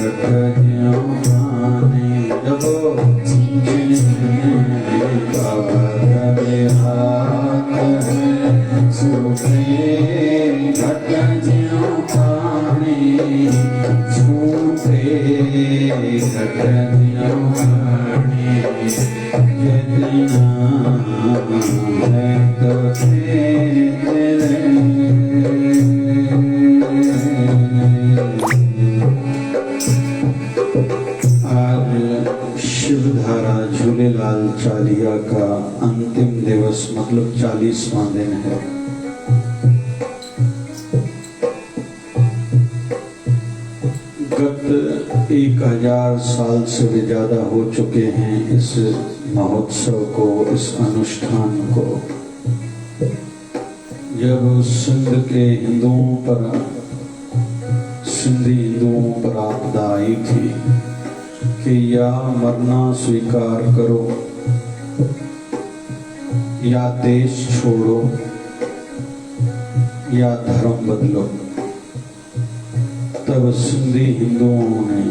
घट मतलब 40वां दिन है। गत 1000 साल से भी ज्यादा हो चुके हैं इस महोत्सव को, इस अनुष्ठान को। जब सिंध के हिंदुओं पर, सिंधी हिंदुओं पर आपदा आई थी कि या मरना स्वीकार करो या देश छोड़ो या धर्म बदलो, तब सिंधी हिंदुओं ने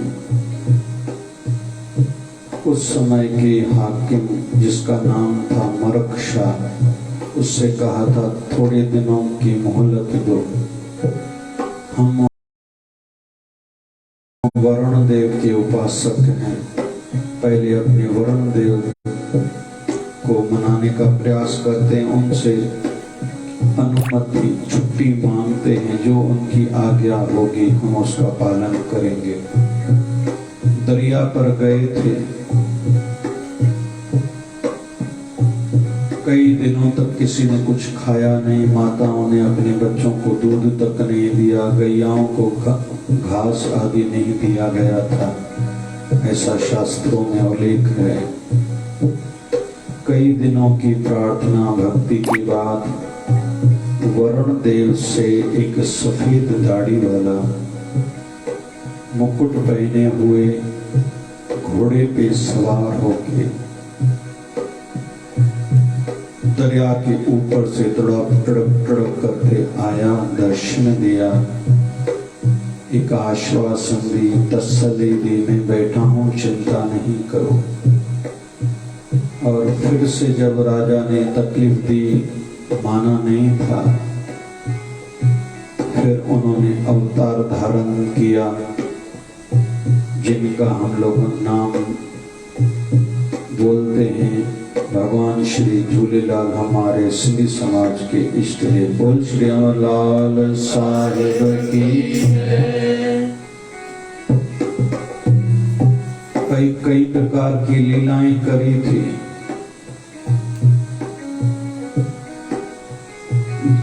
उस समय के हाकिम, जिसका नाम था मरक शाह, उससे कहा था थोड़े दिनों की मोहलत दो, हम वरुण देव के उपासक हैं, पहले अपने वरुण देव को मनाने का प्रयास करते हैं, उनसे अनुमति छुट्टी मांगते हैं, जो उनकी आज्ञा होगी हम उसका पालन करेंगे। दरिया पर गए थे, कई दिनों तक किसी ने कुछ खाया नहीं, माताओं ने अपने बच्चों को दूध तक नहीं दिया, गैयाओं को घास आदि नहीं दिया गया था, ऐसा शास्त्रों में उल्लेख है। कई दिनों की प्रार्थना भक्ति के बाद वरुण देव से एक सफेद दाढ़ी वाला, मुकुट पहने हुए, घोड़े पे सवार होके दरिया के ऊपर से तड़प तड़प तड़प करके आया, दर्शन दिया, एक आश्वासन दी, तसल्ली दी, मैं बैठा हूं, चिंता नहीं करो। और फिर से जब राजा ने तकलीफ दी, माना नहीं था, फिर उन्होंने अवतार धारण किया, जिनका हम लोग नाम बोलते हैं। भगवान श्री झूलेलाल हमारे सिंधी समाज के इष्ट है। बोल श्री लाल साहिब की। कई प्रकार की लीलाएं करी थी।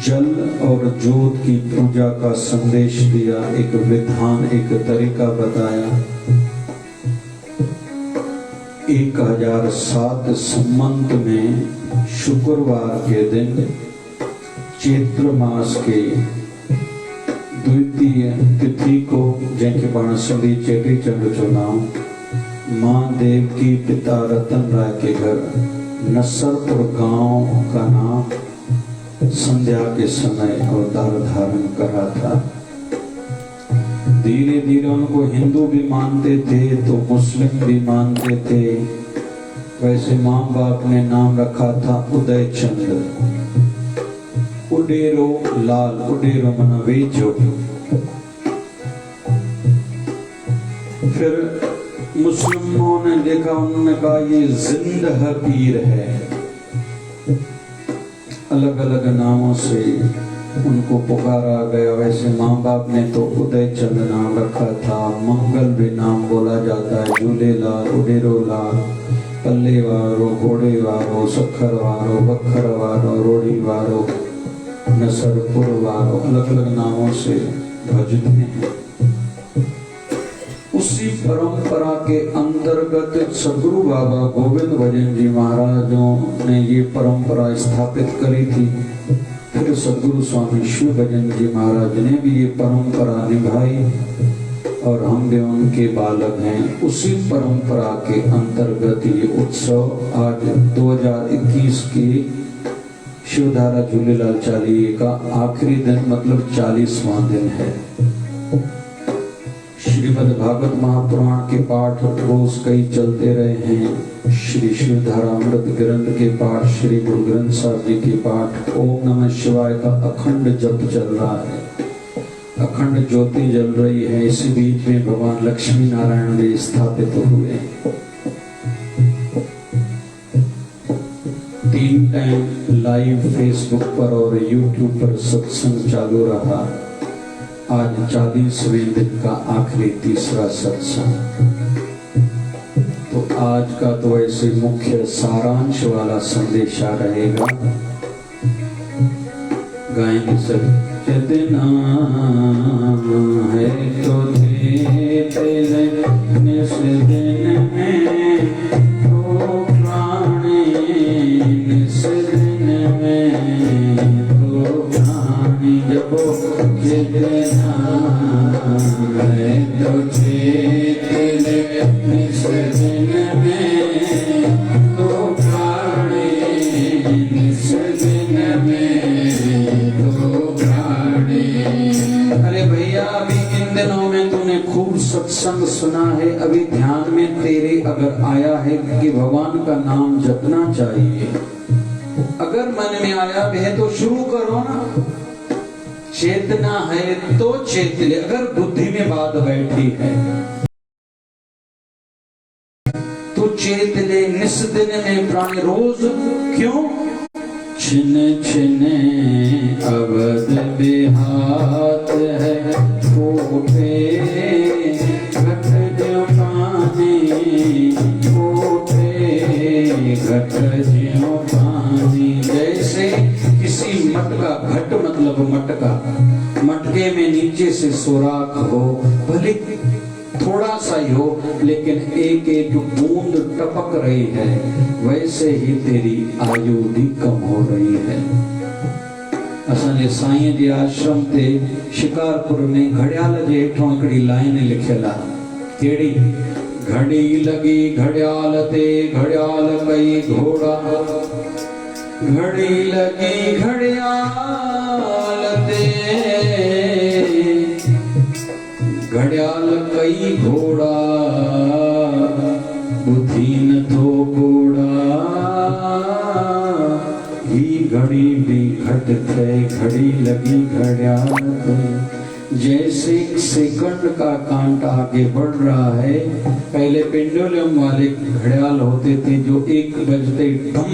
जल और जोत की पूजा का संदेश दिया, एक विधान, एक तरीका बताया। 1007 संवत में शुक्रवार के दिन चैत्र मास के द्वितीय तिथि को, जैसे पाण सिंधी चेटी चंड जो नाम, मां देव की पिता रतन राय के घर नसरपुर गांव का नाम संध्या के समय अवतार धारण करा था। धीरे धीरे उनको हिंदू भी मानते थे तो मुस्लिम भी मानते थे। वैसे माँ बाप ने नाम रखा था उदय चंद, उडेरो लाल, उडेरो मना वेचो। फिर मुस्लिमों ने देखा, उन्होंने कहा ये जिंदह पीर है। अलग अलग नामों से उनको पुकारा गया। वैसे माँ बाप ने तो उदय चंद नाम रखा था। मंगल भी नाम बोला जाता है, झूलेलाल, उडेरो लाल, पल्ले वारो, घोड़े वारो, सखर वारो, बखर वारो, रोड़ी वारो, नसरपुर वारो, अलग अलग नामों से भजते हैं। उसी परंपरा के अंतर्गत सदगुरु बाबा गोविंद भजन जी महाराजों ने ये परंपरा स्थापित करी थी। फिर सदगुरु स्वामी शिव भजन जी महाराज ने भी ये परंपरा निभाई और हम भी उनके बालक हैं। उसी परंपरा के अंतर्गत ये उत्सव आज 2021 के शिवधारा झूलेलाल चालीहे का आखिरी दिन, मतलब 40वां दिन है। श्रीमद् भागवत महापुराण के पाठ रोज कई चलते रहे हैं। श्री शिवधारा अमृत ग्रंथ के पाठ, श्री गुरु ग्रंथ साहब जी के पाठ, ओम नमः शिवाय का अखंड जप चल रहा है, अखंड ज्योति जल रही है। इसी बीच में भगवान लक्ष्मी नारायण भी स्थापित हुए। 3 टाइम लाइव फेसबुक पर और यूट्यूब पर सत्संग चालू रहा। आज 40वें दिन का आखिरी तीसरा सत्संग। तो आज का तो ऐसे मुख्य सारांश वाला संदेशा रहेगा। गाएंगे सब। चेतना है तो तेरे निस दिन में, तो प्राणी निस दिन में, तो प्राणी जब चेतना है तो तेरे निस दिन में, तो प्राणी निस दिन में, तो प्राणी। अरे भैया अभी इन दिनों में तूने खूब सत्संग सुना है, अभी ध्यान में तेरे अगर आया है कि भगवान का नाम जपना चाहिए, अगर मन में आया है तो शुरू करो ना। चेतना है तो चेत ले, अगर बुद्धि में बात बैठी है तो चेत ले। निस दिन में प्राणी रोज क्यों? छिन छिन अवध बिहात है, कोठे घट ज्यों पानी, कोठे घट ज्यों पानी। जैसे किसी मटका, घट मतलब मटका, मटके में नीचे से सुराख हो, भले थोड़ा सा ही हो लेकिन एक एक बूंद टपक रही है, वैसे ही तेरी आयु भी कम हो रही है। असांजे साईं जे आश्रम ते शिकारपुर में घड़ियाल जे हेठों हिकिड़ी लाइन लिखियल आहे, कहिड़ी? घड़ी लगी घड़ियाल ते, घड़ियाल कई घोड़ा, घड़ी लगी घड़ियाल ते, घड़ियाल कई घोड़ा, बुद्धि न थो घोड़ा। ही घड़ी भी घट थे, घड़ी लगी घड़ियाल ते। जैसे सेकंड का कांटा आगे बढ़ रहा है, पहले पेंडुलम वाले घड़ियाल होते थे जो 1 बजते ढम,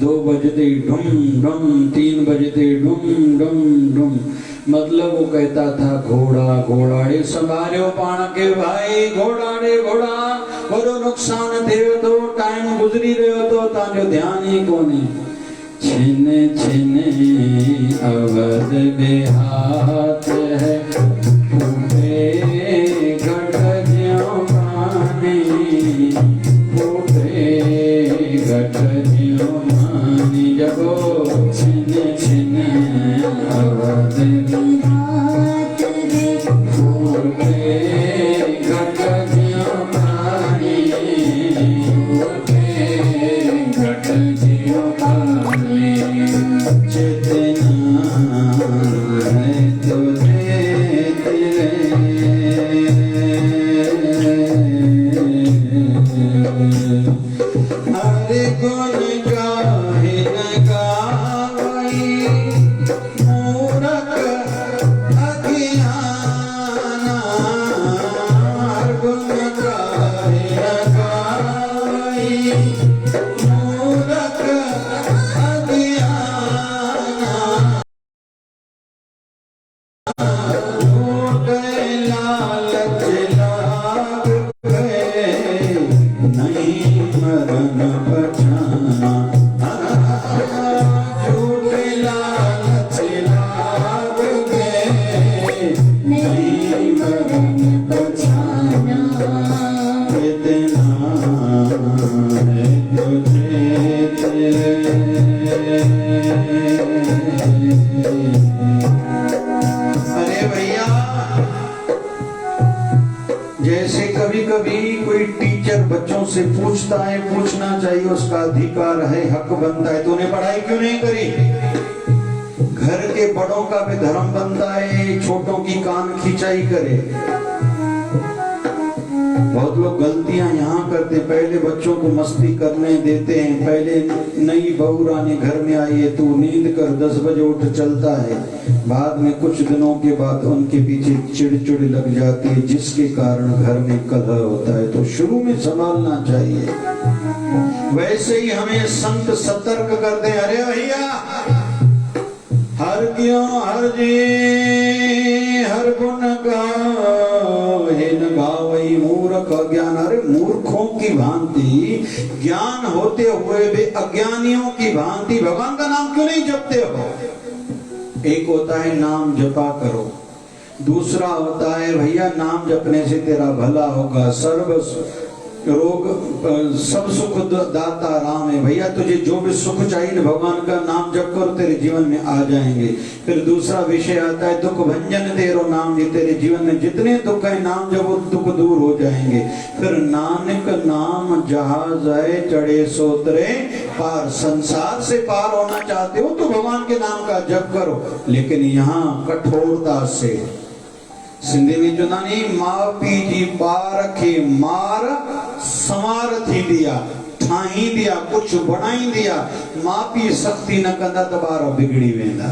2 बजते ढुम ढुम, 3 बजते ढुम ढुम ढुम। मतलब वो कहता था घोड़ा घोड़ाड़े संभालियो पाण के भाई, घोड़ाड़े घोड़ा वॾो नुक़सान थियो तो, टाइम गुज़री रहियो तो, तव्हांजो ध्यान ही कोन्हे। छिन छिन अवध बिहात है, फूटे घट ज्यों पानी, फूटे घट ज्यों पानी। जबो छिन छिन अवध बिहात है, फूटे घट ज्यों पानी, फूटे घट ज्यों पानी। चेतना है तो तेरे, हरे गुण गाहे न गावई, मूरख अज्ञाना। हर गुण गाहे न गावई, मूरख अज्ञाना। हो गए लालच लाग गए, नहीं मरण बचाना। झूठे लालच लाग गए, नहीं मरण बचाना। इतना है तुझे तेरे। अरे भैया जैसे कभी कभी कोई टीचर बच्चों से पूछता है, पूछना चाहिए, उसका अधिकार है, हक बनता है, तो उन्हें पढ़ाई क्यों नहीं करी? घर के बड़ों का भी धर्म बनता है छोटों की कान खिंचाई करे। बहुत लोग गलतियां यहाँ करते, पहले बच्चों को मस्ती करने देते हैं, पहले नई बहू रानी घर में आई है तू नींद कर 10 बजे उठ चलता है, बाद में कुछ दिनों के बाद उनके पीछे चिड़चिड़ लग जाती है, जिसके कारण घर में कलह होता है। तो शुरू में संभालना चाहिए। वैसे ही हमें संत सतर्क करते हैं, अरे भैया हर क्यों हर जी हर गुण गावई मूर्ख अज्ञान। अरे मूर्खों की भांति, ज्ञान होते हुए भी अज्ञानियों की भांति भगवान का नाम क्यों नहीं जपते हो? एक होता है नाम जपा करो, दूसरा होता है भैया नाम जपने से तेरा भला होगा, सर्व रोग सब सुख दाता राम है। भैया तुझे जो भी सुख चाहिए ना भगवान का नाम जप करो तेरे जीवन में आ जाएंगे। फिर दूसरा विषय आता है दुख भंजन तेरो नाम, ये तेरे जीवन में जितने दुख है नाम जब वो दुख दूर हो जाएंगे। फिर नानक नाम जहाज है चढ़े सोतरे पार, संसार से पार होना चाहते हो तो भगवान के नाम का जप करो, लेकिन यहाँ कठोरता से। सिंधी में जो नानी माँ पीजी पार के मार समार थी दिया, ठाही दिया, कुछ बनाई दिया, माँ पी शक्ति न कंदा तो बार बिगड़ी वेंदा।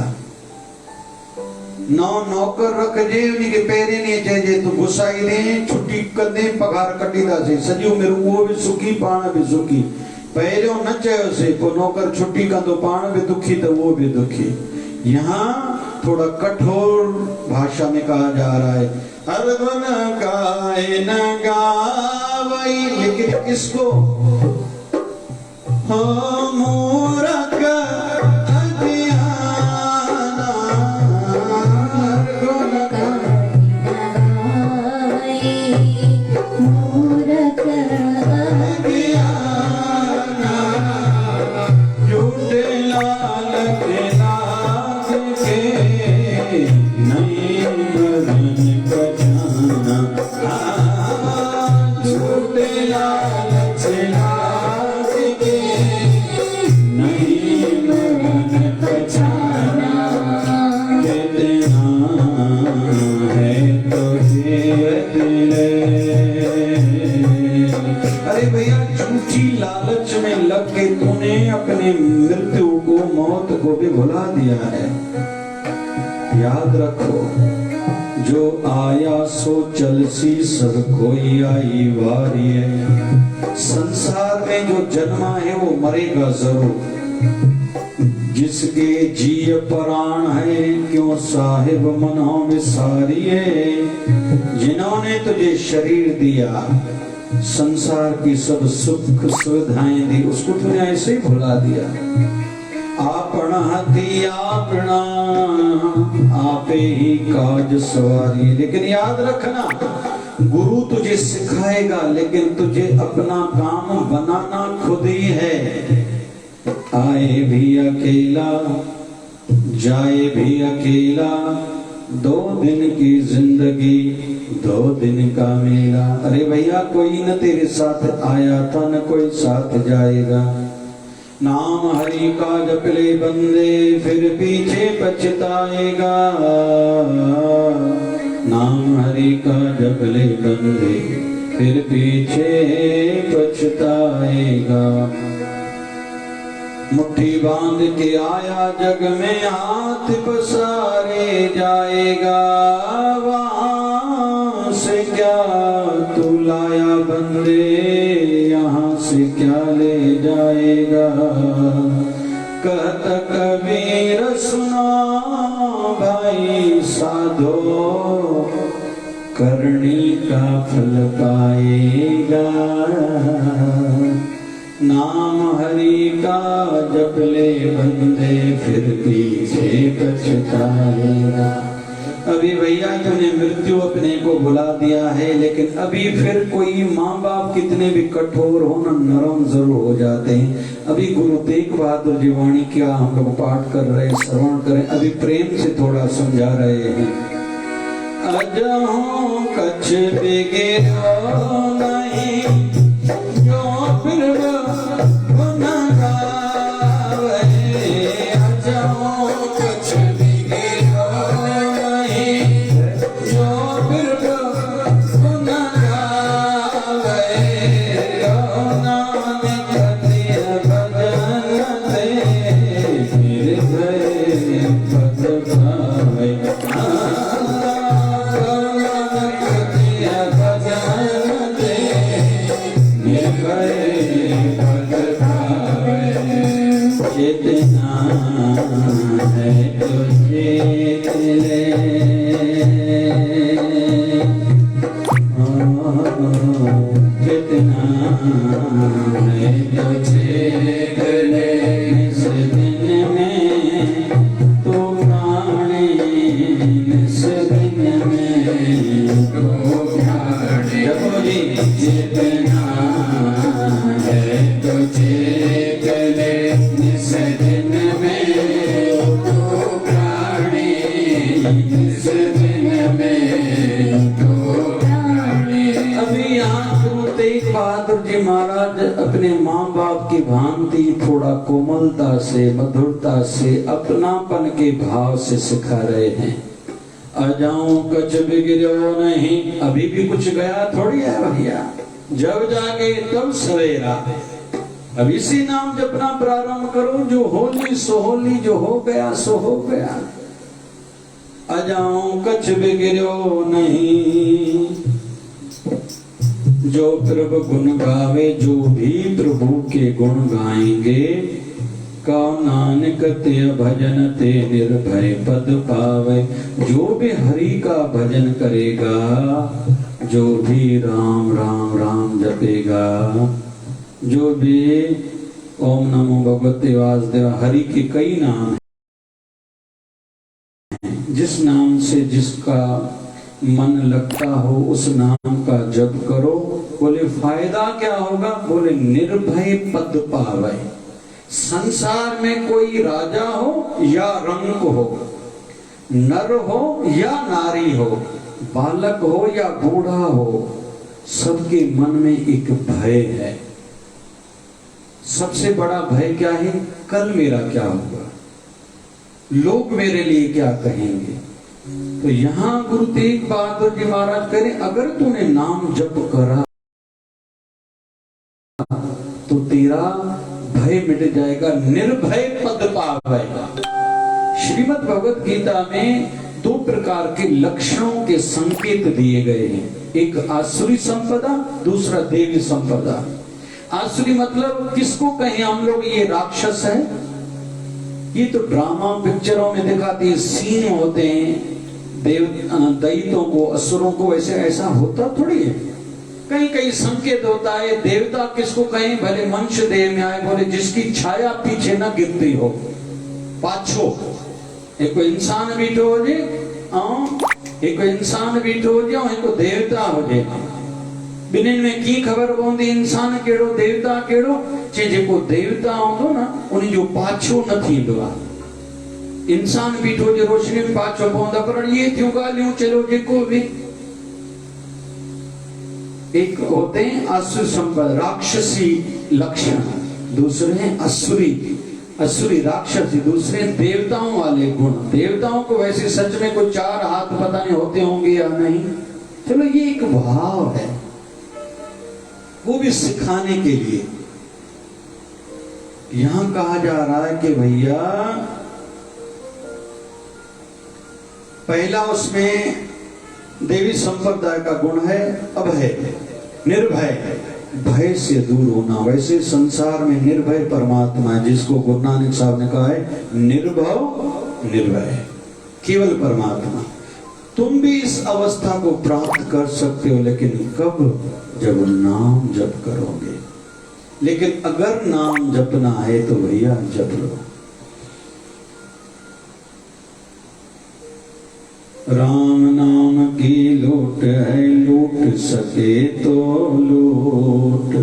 नौ नौकर रख जे उन्हीं के पैरे नहीं चाहिए तो घुसाई दे, छुट्टी कर दे, पगार कटी दा से सजी मेरे वो भी सुखी पाण भी सुखी। पहले न चयो से को नौकर छुट्टी का तो पाण भी दुखी तो वो भी दुखी। यहाँ थोड़ा कठोर भाषा में कहा जा रहा है हर धुन गाए न गावई, लेकिन किसको? हो मूरख अज्ञाना, हर धुन मूरख अज्ञाना, झूठे लाल के नहीं बदन पहचाना, झूठे लालच लाज के नहीं बदन पहचाना, कितना है तो तेरे। अरे भैया झूठी लालच में लग के तूने अपने मृत्यु को, मौत को भी भुला दिया है। याद रखो जो आया सो चलसी, सब कोई आई वारी है। संसार में जो जन्मा है वो मरेगा जरूर। जिसके जीय प्राण है क्यों साहिब मनो विसारी है। जिन्होंने तुझे शरीर दिया, संसार की सब सुख सुविधाएं दी, उसको तूने ऐसे ही भुला दिया। आपन हथी आपना आपे ही काज सवारी। लेकिन याद रखना गुरु तुझे सिखाएगा, लेकिन तुझे अपना काम बनाना खुद ही है। आए भी अकेला जाए भी अकेला, 2 दिन की जिंदगी 2 दिन का मेला। अरे भैया कोई न तेरे साथ आया था न कोई साथ जाएगा। नाम हरि का जप ले बंदे फिर पीछे पछताएगा। नाम हरि का जप ले बंदे फिर पीछे पछताएगा। मुट्ठी बांध के आया जग में हाथ पसारे जाएगा। वहां से क्या तू लाया बंदे, यहाँ से क्या ले जाएगा। कहत कबीर सुना भाई साधो, करनी का फल पाएगा। नाम हरि का जप ले बंदे फिर पीछे पछताएगा। अभी भैया तुमने मृत्यु अपने को बुला दिया है, लेकिन अभी फिर कोई माँ बाप कितने भी कठोर हो न नरम जरूर हो जाते हैं। अभी गुरु तेग बहादुर जी वाणी क्या हम लोग पाठ कर रहे, श्रवण करें, अभी प्रेम से थोड़ा समझा रहे हैं। अजहों कछ बिगड़ो नहीं, जो फिर गुन गावे। अजहों कछ बिगड़ो नहीं, जो फिर गुन गावे। नानक तेरा भजन दे, फिर गए पद पावे। नानक तेरा भजन दे, जपो जी जितना है तुझे गले निस दिन में तो प्राणी निस दिन में तो प्राणी। अभी यहाँ गुरु तेग बहादुर जी महाराज अपने माँ बाप की भांति थोड़ा कोमलता से मधुरता से अपनापन के भाव से सिखा रहे हैं। आ जाऊं कछ बिगड़ो नहीं, अभी भी कुछ गया थोड़ी है भैया, जब जागे तब सवेरा। अब इसी नाम जपना प्रारंभ करो, जो होली सो होली, जो हो गया सो हो गया। आ जाऊं कछ बिगड़ो नहीं, जो प्रभु गुण गावे, जो भी प्रभु के गुण गाएंगे, कौ नानक ते भजन ते निर्भय पद पावे। जो भी हरि का भजन करेगा, जो भी राम राम राम जपेगा, जो भी ओम नमो भगवते वासुदेव, हरि के कई नाम हैं, जिस नाम से जिसका मन लगता हो उस नाम का जप करो। बोले फायदा क्या होगा? बोले निर्भय पद पावे। संसार में कोई राजा हो या रंक हो, नर हो या नारी हो, बालक हो या बूढ़ा हो, सबके मन में एक भय है। सबसे बड़ा भय क्या है? कल मेरा क्या होगा, लोग मेरे लिए क्या कहेंगे। तो यहां गुरु तेग बहादुर जी महाराज कह रहे, अगर तूने नाम जप करा तो तेरा भय मिट जाएगा, निर्भय पद पावेगा। श्रीमद् भगवत गीता में दो प्रकार के लक्षणों के संकेत दिए गए हैं, एक आसुरी संपदा, दूसरा देवी संपदा। आसुरी मतलब किसको कहें हम लोग? ये राक्षस है, ये तो ड्रामा पिक्चरों में दिखाती सीन होते हैं देव दैत्यों को, असुरों को, ऐसे ऐसा होता थोड़ी है। कहीं कहीं संकेत होता है। देवता किसको कहें? भले मनुष्य देह में आए, बोले जिसकी छाया पीछे न गिरती हो, पाछो। एक इंसान बीठो हो जे, एक इंसान बीठो हो जाओ, एक देवता हो जे। बिन्हिनि में की खबर पवंदी इंसान केड़ो देवता केड़ो? चे जेको देवता होंदो ना उन जो पाछो न थींदो आहे। इंसान बीठो जे रोशनी में पाछो पवंदा, पर ये थियूं ॻाल्हियूं चलो जेको भी। एक होते हैं आसुर संपद राक्षसी लक्षण, दूसरे हैं असुरी राक्षसी, दूसरे देवताओं वाले गुण। देवताओं को वैसे सच में कोई चार हाथ पता नहीं होते होंगे या नहीं, चलो ये एक भाव है, वो भी सिखाने के लिए। यहां कहा जा रहा है कि भैया पहला उसमें देवी संप्रदाय का गुण है अभय, निर्भय, भय से दूर होना। वैसे संसार में निर्भय परमात्मा है, जिसको गुरु नानक साहब ने कहा है निर्भव निर्भय, केवल परमात्मा। तुम भी इस अवस्था को प्राप्त कर सकते हो, लेकिन कब? जब नाम जप करोगे। लेकिन अगर नाम जपना है तो भैया जप लो। राम नाम की लूट है, लूट सके तो लूट,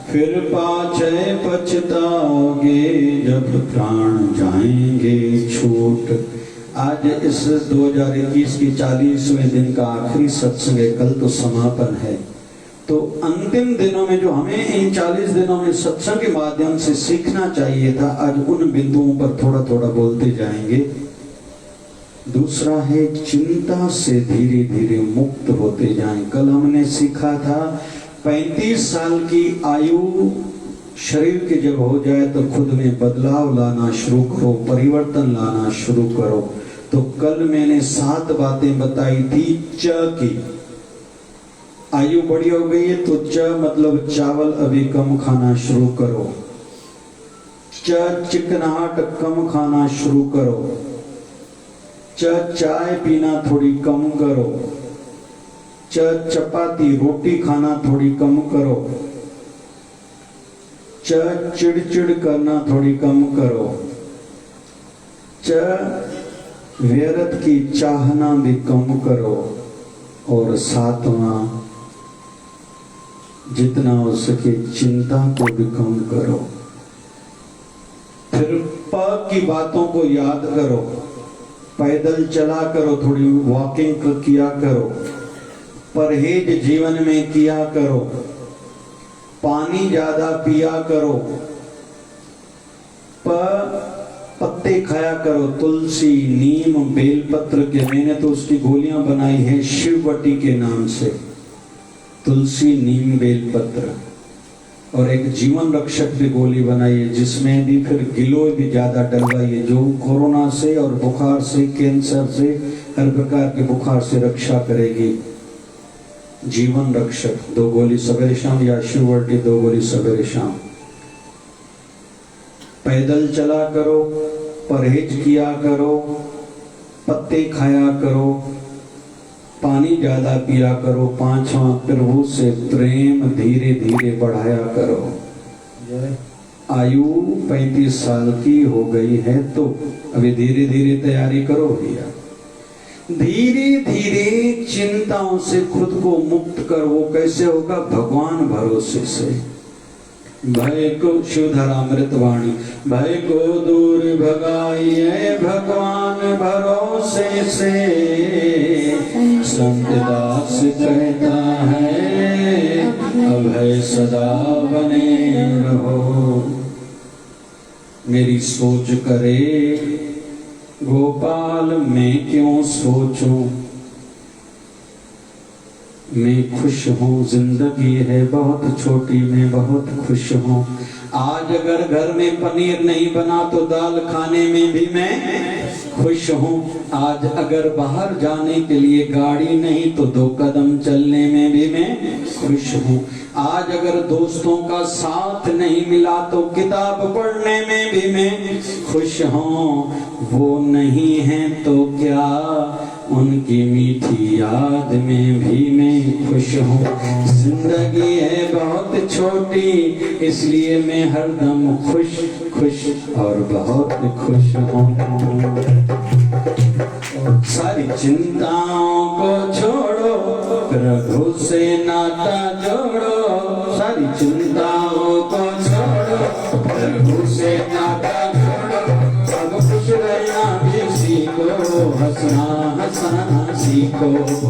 फिर पाछे पछताओगे जब प्राण जाएंगे छूट। आज इस 2021 की 40वें दिन का आखिरी सत्संग है, कल तो समापन है। तो अंतिम दिनों में जो हमें इन 40 दिनों में सत्संग के माध्यम से सीखना चाहिए था, आज उन बिंदुओं पर थोड़ा थोड़ा बोलते जाएंगे। दूसरा है चिंता से धीरे धीरे मुक्त होते जाएं। कल हमने सीखा था 35 साल की आयु शरीर के जब हो जाए तो खुद में बदलाव लाना शुरू करो, परिवर्तन लाना शुरू करो। तो कल मैंने 7 बातें बताई थी च की। आयु बड़ी हो गई है तो च मतलब चावल अभी कम खाना शुरू करो, च चिकनाहट कम खाना शुरू करो, चाय पीना थोड़ी कम करो, चपाती रोटी खाना थोड़ी कम करो, चिड़चिड़ करना थोड़ी कम करो, व्यर्थ की चाहना भी कम करो, और सातवां, जितना हो सके चिंता को भी कम करो। फिर प की बातों को याद करो, पैदल चला करो, थोड़ी वॉकिंग किया करो, परहेज जीवन में किया करो, पानी ज्यादा पिया करो, पत्ते खाया करो, तुलसी, नीम, बेलपत्र के। मैंने तो उसकी गोलियां बनाई हैं शिववटी के नाम से, तुलसी, नीम, बेलपत्र। और एक जीवन रक्षक की गोली बनाई है जिसमें भी फिर गिलोय भी ज्यादा डलवाई है, जो कोरोना से और बुखार से, कैंसर से, हर प्रकार के बुखार से रक्षा करेगी। जीवन रक्षक 2 गोली सवेरे शाम, या शिववटी 2 गोली सवेरे शाम। पैदल चला करो, परहेज किया करो, पत्ते खाया करो, पानी ज्यादा पिया करो। 5वां, प्रभु से प्रेम धीरे धीरे बढ़ाया करो। आयु 35 साल की हो गई है तो अभी धीरे धीरे तैयारी करो भैया। धीरे धीरे चिंताओं से खुद को मुक्त कर। वो कैसे होगा? भगवान भरोसे से। भय को, शिवधरामृत वाणी, भय को दूर भगाइए भगवान भरोसे से। संत दास कहता है अभय सदा बने रहो। मेरी सोच करे गोपाल मैं क्यों सोचूं, मैं खुश हूँ, जिंदगी है बहुत छोटी, मैं बहुत खुश हूँ। आज अगर घर में पनीर नहीं बना तो दाल खाने में भी मैं खुश हूँ। आज अगर बाहर जाने के लिए गाड़ी नहीं तो 2 कदम चलने में भी मैं खुश हूँ। आज अगर दोस्तों का साथ नहीं मिला तो किताब पढ़ने में भी मैं खुश हूँ। वो नहीं है तो क्या, उनकी मीठी याद में भी मैं खुश हूँ। जिंदगी है बहुत छोटी इसलिए मैं हरदम खुश खुश और बहुत खुश हूँ। सारी चिंताओं को छोड़ो, प्रभु से नाता जोड़ो। सारी चिंताओं को छोड़ो, प्रभु से नाता जोड़ो। अब खुश रहना भी सीखो, हंसना हंसाना सीखो।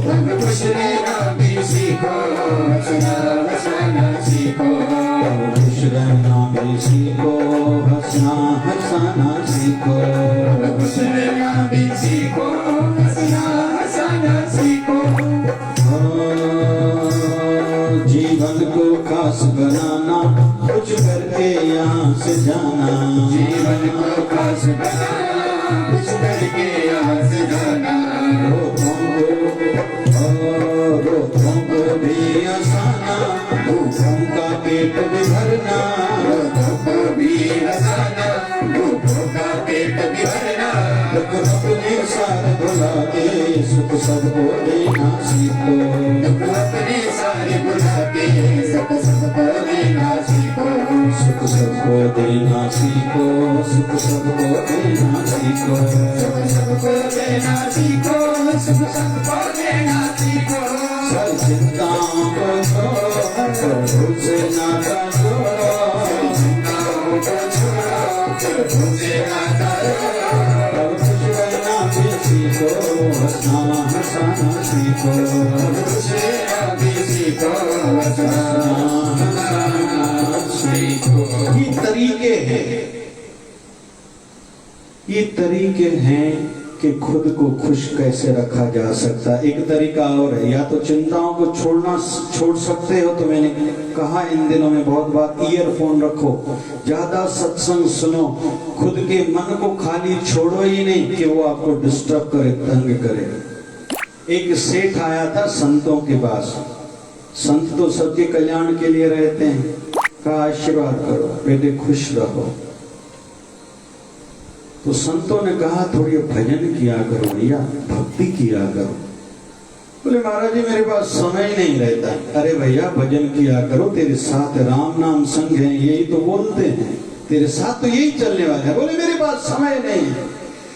अब खुश रहना भी सीखो, हंसना हंसाना सीखो। अब खुश रहना भी सीखो, हंसना हंसाना सीखो। अब खुश रहना भी सीखो, हंसना हंसाना सीखो। जीवन को खास बनाना, कुछ करके यहाँ से जाना। जीवन को खास बनाना, कुछ करके यहाँ से जाना। रोगों को भी हंसाना, भूखों का पेट भी भरना। रोगों को भी हंसाना, भूखों का पेट भी भरना। दुख अपने सारे भुला के सुख सबको देना सीखो। दुख अपने सारे भुला के सुख सबको देना सीखो। सुख सबको देना सीखो, सुख सबको देना सीखो। सुख सबको देना सीखो, सुख सबको देना सीखो। सब चिंताओं को छोड़ो, प्रभु से नाता जोड़ो। चिंताओं को छोड़ो, प्रभु से नाता जोड़ो। खुश रहना भी सीखो, हंसना हंसाना सीखो। खुश रहना भी सीखो, हंसना हंसाना सीखो। ये तरीके हैं कि खुद को खुश कैसे रखा जा सकता है। एक तरीका और है, या तो चिंताओं को छोड़ सकते हो तो मैंने कहा इन दिनों में बहुत बात, ईयरफोन रखो, ज्यादा सत्संग सुनो। खुद के मन को खाली छोड़ो ही नहीं कि वो आपको डिस्टर्ब करे, तंग करे। एक सेठ आया था संतों के पास। संत तो सबके कल्याण के लिए रहते हैं। कहा आशीर्वाद करो बेटे, खुश रहो। तो संतों ने कहा थोड़ी भजन किया करो भैया, भक्ति किया करो। बोले महाराज जी मेरे पास समय नहीं रहता। अरे भैया भजन किया करो, तेरे साथ राम नाम संग है, यही तो बोलते हैं, तेरे साथ तो यही चलने वाला है। बोले मेरे पास समय नहीं है।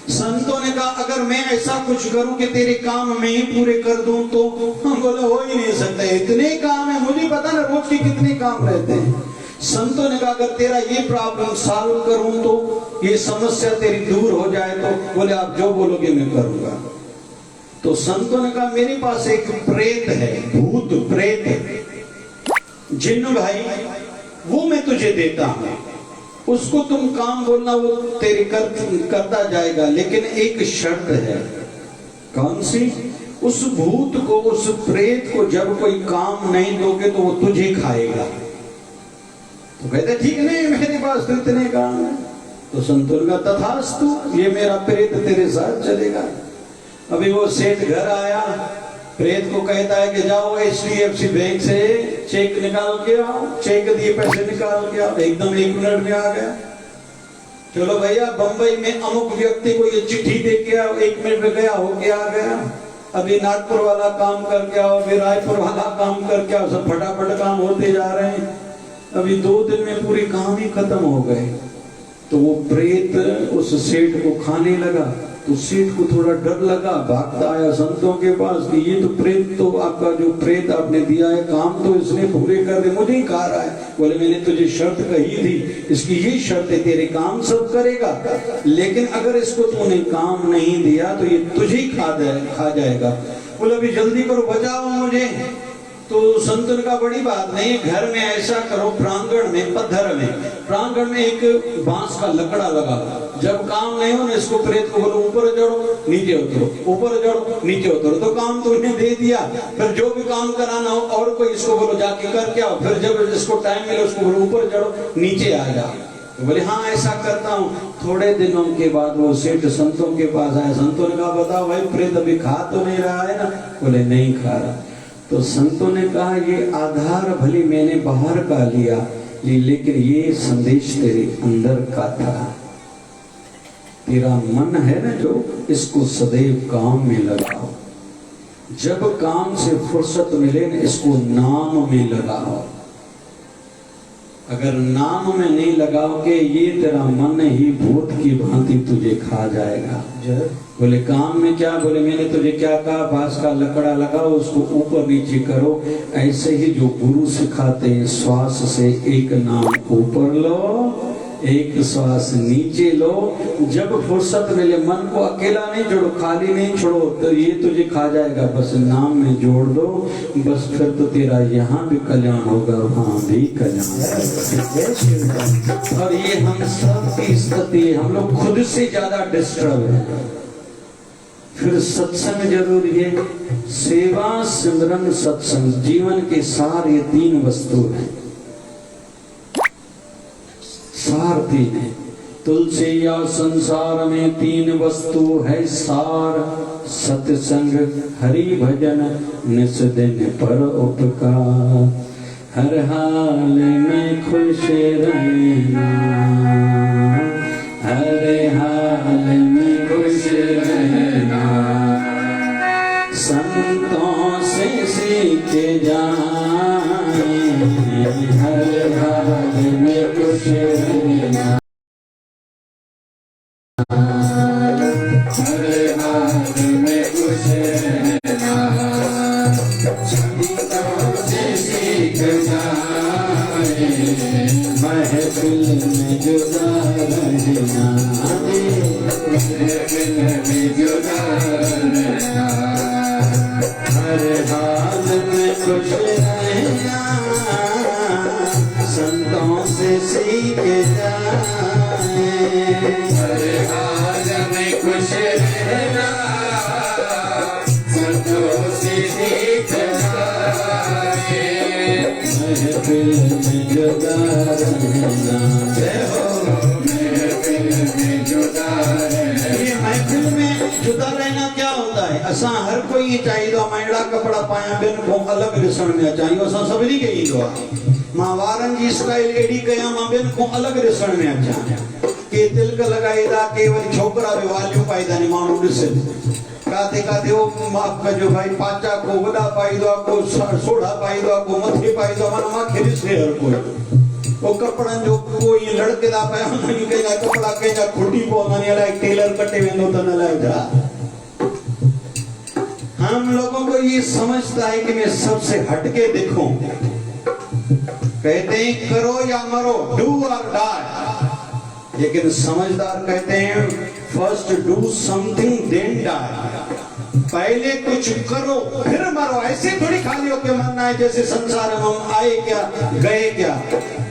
संतों ने कहा अगर मैं ऐसा कुछ करूं कि तेरे काम मैं ही पूरे कर दूं तो हम बोले हो ही नहीं सकता, इतने काम है, मुझे पता ना रोज के कितने काम रहते हैं। संतों ने कहा अगर तेरा ये प्रॉब्लम सॉल्व करूं तो ये समस्या तेरी दूर हो जाए तो बोले आप जो बोलोगे मैं करूंगा। तो संतों ने कहा मेरे पास एक प्रेत है, भूत प्रेत जिन्न भाई, वो मैं तुझे देता हूं, उसको तुम काम बोलना वो तेरी करता जाएगा, लेकिन एक शर्त है। कौन सी? उस भूत को, उस प्रेत को जब कोई काम नहीं दोगे तो वो तुझे खाएगा। तो कहते ठीक नहीं, मेरे पास तो इतने काम है। तो संतों का तथास्तु, ये मेरा प्रेत तेरे साथ चलेगा। अभी वो सेठ घर आया, प्रेत को कहता है कि जाओ HDFC बैंक से चेक निकाल के आओ, चेक दिए पैसे निकाल के आओ, एकदम 1 मिनट में आ गया। चलो भैया बंबई में अमुक व्यक्ति को ये चिट्ठी दे के आओ, 1 मिनट में गया, होके आ गया। अभी नागपुर वाला काम करके आओ, फिर रायपुर वाला काम करके आओ, सब फटाफट काम होते जा रहे हैं। अभी 2 दिन में पूरी काम ही खत्म हो गए। तो वो प्रेत उस सेठ को खाने लगा। तो सेठ को थोड़ा डर लगा, भागता आया संतों के पास कि ये तो प्रेत, तो आपका जो प्रेत आपने दिया है काम तो इसने पूरे कर दे, मुझे ही खा रहा है। बोले मैंने तुझे शर्त कही थी, इसकी ये शर्त है, तेरे काम सब करेगा, लेकिन अगर इसको तूने काम नहीं दिया तो ये तुझे ही खा जाएगा। बोले अभी जल्दी करो, बचाओ मुझे। तो संतन का बड़ी बात नहीं, घर में ऐसा करो, प्रांगण में, पत्थर में, प्रांगण में एक बांस का लकड़ा लगा, जब काम नहीं हो ना इसको प्रेत को बोलो ऊपर चढ़ो नीचे उतरो, ऊपर चढ़ो नीचे उतरो, तो काम तो इन्हें दे दिया। फिर जो भी काम कराना हो और कोई इसको बोलो जाके करके आओ, फिर जब इसको टाइम मिले उसको बोलो ऊपर चढ़ो नीचे आ जाओ। तो बोले हाँ ऐसा करता हूँ। थोड़े दिनों के बाद वो सेठ संतों के पास आया। संतों ने कहा बताओ भाई प्रेत अभी खा तो नहीं रहा है ना? बोले नहीं खा रहा। तो संतों ने कहा ये आधार भले मैंने बाहर का लिया, लेकिन ये संदेश तेरे अंदर का था। तेरा मन है ना जो, इसको सदैव काम में लगाओ। जब काम से फुर्सत मिले ना इसको नाम में लगाओ। अगर नाम में नहीं लगाओगे ये तेरा मन ही भूत की भांति तुझे खा जाएगा। बोले काम में क्या? बोले मैंने तुझे क्या कहा, बांस का लकड़ा लगाओ, उसको ऊपर नीचे करो। ऐसे ही जो गुरु सिखाते हैं, श्वास से एक नाम ऊपर लो, एक श्वास नीचे लो। जब फुर्सत मिले मन को अकेला नहीं छोड़ो, खाली नहीं छोड़ो, तो ये तुझे खा जाएगा। बस नाम में जोड़ दो, बस फिर तो तेरा यहाँ भी कल्याण होगा, वहाँ भी कल्याण। और ये हम सब की स्थिति, हम लोग खुद से ज्यादा डिस्टर्ब है। फिर सत्संग जरूरी है, सेवा सिमरन सत्संग, जीवन के सार ये 3 वस्तु है। सार 3 है। तुलसी या संसार में 3 वस्तु है सार, सत्संग हरि भजन निस दिन पर उपकार। हर हाल में खुश रहना, हर हाल में खुश रहना, संतों से सीख जाए, हर हाल में खुश रहना, हर हाल में खुश रहना, संतों से सीख जाए, महफिल में जुदा रहना, महफिल में जुदा रहना, हर हाल में खुश रहना, संतों से सीख जाए, हर हाल में खुश रहना, संतों से सीख जाए, महफिल में जुदा रहना। जय हो, महफिल में जुदा रहना। ये महफिल में जुदा रहना क्या होता है? असा हर कोई ये चाहिए तो माइड़ा कपड़ा पाया बिन को अलग रिसण में चाहिए, असा सभी के ही दो मां वारन जी स्टाइल एडी कया मां बिन को अलग रिसण में अचा के तिलक लगाईदा, केवल छोकरा भी वालियूं पाईदा ने माण्हू ॾिसे काथे काथे वो माफ कजो भाई पाचा को वॾा पाईदो, को सोढ़ा पाईदो, को मथे पाईदो, माना मांखे ॾिसे हर कोई। वो कपड़ा जो कोई लड़के दा पाया नहीं कहेगा कपड़ा कहेगा खुटी पोना नहीं लाइक टेलर कटे वेंदो तो न लाए जा। हम लोगों को ये समझता है कि मैं सबसे हटके देखूं, कहते हैं करो या मरो, डू और डाई, लेकिन समझदार कहते हैं first do something then die, पहले कुछ करो फिर मरो। ऐसे थोड़ी खाली होके मरना है जैसे संसार में हम आए क्या गए क्या।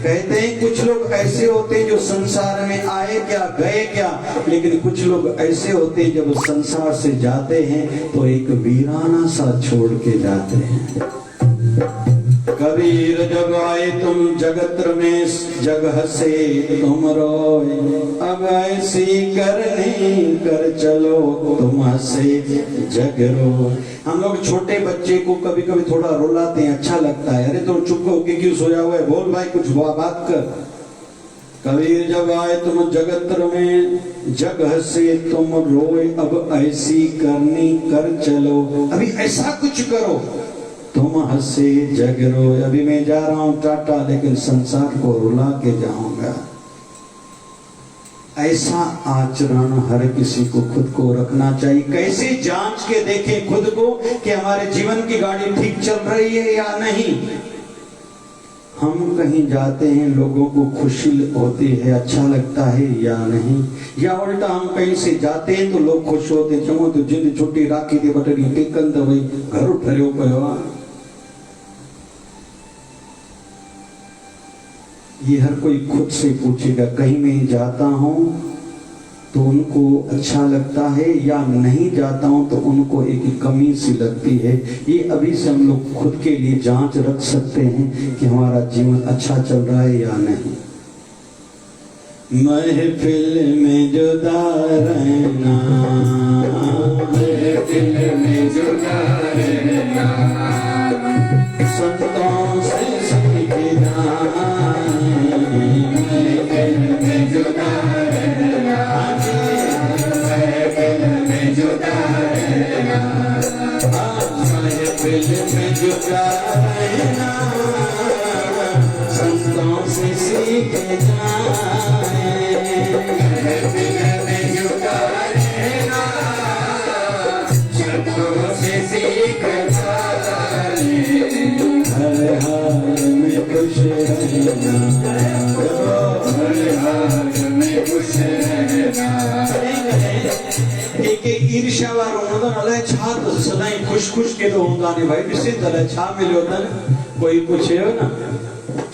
कहते हैं कुछ लोग ऐसे होते हैं जो संसार में आए क्या गए क्या, लेकिन कुछ लोग ऐसे होते हैं जब संसार से जाते हैं तो एक वीराना सा छोड़ के जाते हैं। कबीर जब आए तुम जगत में जगह से तुम रोए, अब ऐसी करनी कर चलो तुम हंसे जग रो। हम लोग छोटे बच्चे को कभी कभी थोड़ा रुलाते हैं, अच्छा लगता है, अरे तो चुप होके क्यों सोया हुआ है, बोल भाई कुछ बात कर। कबीर जब आए तुम जगत में जगह से तुम रोए, अब ऐसी करनी कर चलो, अभी ऐसा कुछ करो तुम हंसे जग रो। अभी मैं जा रहा हूं टाटा, लेकिन संसार को रुला के जाऊंगा। ऐसा आचरण हर किसी को खुद को रखना चाहिए। कैसे जांच के देखें खुद को कि हमारे जीवन की गाड़ी ठीक चल रही है या नहीं। हम कहीं जाते हैं, लोगों को खुशी होती है, अच्छा लगता है या नहीं, या उल्टा हम कहीं से जाते हैं तो लोग खुश होते हैं, चमो तो जिंद छुट्टी राखी थी बटरी टेकन तो भाई घर उठो पयो। ये हर कोई खुद से पूछेगा, कहीं मैं जाता हूं तो उनको अच्छा लगता है या नहीं जाता हूं तो उनको एक कमी सी लगती है। ये अभी से हम लोग खुद के लिए जांच रख सकते हैं कि हमारा जीवन अच्छा चल रहा है या नहीं। महफिल में जुदा रहना, महफिल में जुदा रहना, संतों से सीखना, महफिल में जुदा रहना, महफिल में जुदा रहना, महफिल में जुदा रहना, संतों से सीखना, महफिल में जुदा रहना, संतों से सीखना, हर हाल में खुश रहना, हर हाल में खुश रहना। ईर्ष्या वारो होंदा अलाए छा तो सदाई खुश खुश के तो होंदा ने भाई किसे तरह छा मिलियो तन कोई पूछेयो ना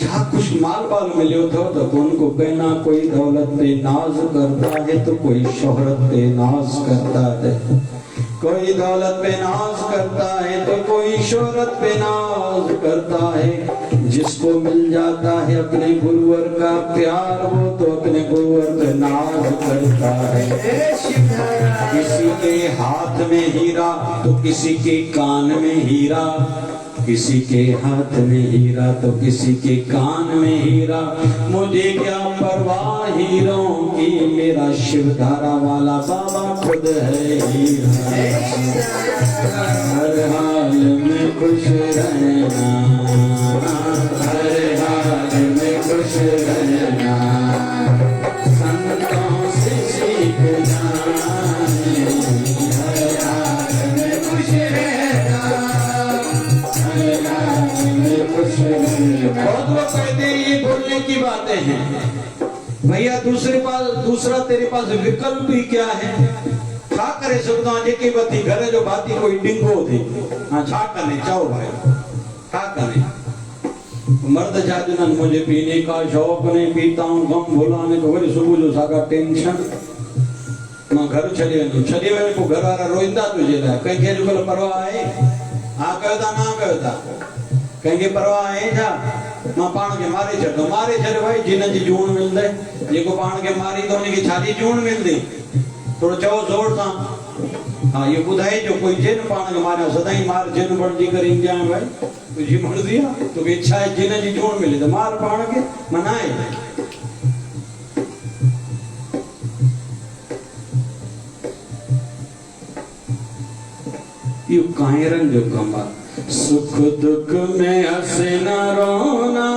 छा कुछ माल बाल मिलियो तो उनको कहना कोई दौलत पे नाज करता है तो कोई शोहरत पे नाज करता है, कोई दौलत पे नाज करता है तो कोई शोहरत पे नाज करता है। जिसको मिल जाता है अपने गुरुवर का प्यार वो तो अपने गुरुवर पे नाज करता है। किसी के हाथ में हीरा तो किसी के कान में हीरा, किसी के हाथ में हीरा तो किसी के कान में हीरा। मुझे क्या परवाह हीरों की, मेरा शिवधारा वाला बाबा खुद है हीरा। हर हाल में खुश रहना, हर हाल में खुश रहना, संतों से सीखना, हर हाल में खुश रहना, हर हाल में खुश रहना। बहुत लोग कहते हैं ये बोलने की बातें हैं भैया, दूसरा तेरे पास विकल्प ही क्या है। छा करे सुविधा जेके बती घर जो बाती कोई डिंगो थी, हाँ छा करने चाहो भाई छा करे। मर्द जाजनन मुझे पीने का शौक नहीं, पीता हूँ गम भुलाने को, वरी सुबह जो सागा टेंशन मां घर छॾे वञे को घर वारा रोईंदा तुझे लाइ, कंहिंखे अॼुकल्ह परवाह आहे? हा कयो था ना कयो था, कंहिंखे परवाह आहे छा? मां पाण खे मारे छॾो, मारे छॾ भाई जिन जी जून मिलंदे, जेको पाण खे मारींदो उनखे छाजी जून मिलंदी? थोड़ो चओ ज़ोर सां। हाँ ये ॿुधाए जो कोई जिन पाण खे मारियो सदाई मार जिन बणजी करे ईंदा आहिनि भाई, तुंहिंजी मर्ज़ी आहे, तोखे इच्छा आहे जिन जी जून मिले त मार पाण खे, मनाए। इहो काइरनि जो कमु आहे। सुख दुख में हंसना रोना,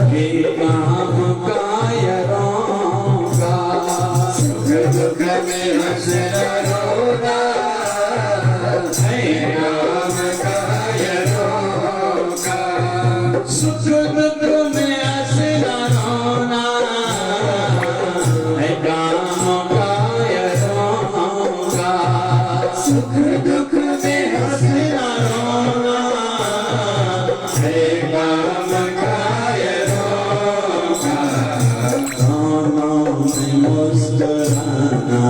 हे काम कायरों का, सुख दुख में हंसना रोना, हे काम कायरों का। सुख दुख में हंसना रोना, है काम कायरों का। सुख दुख में हंसना रोना, हे काम कायरों का। दोनों में मुस्कुराना,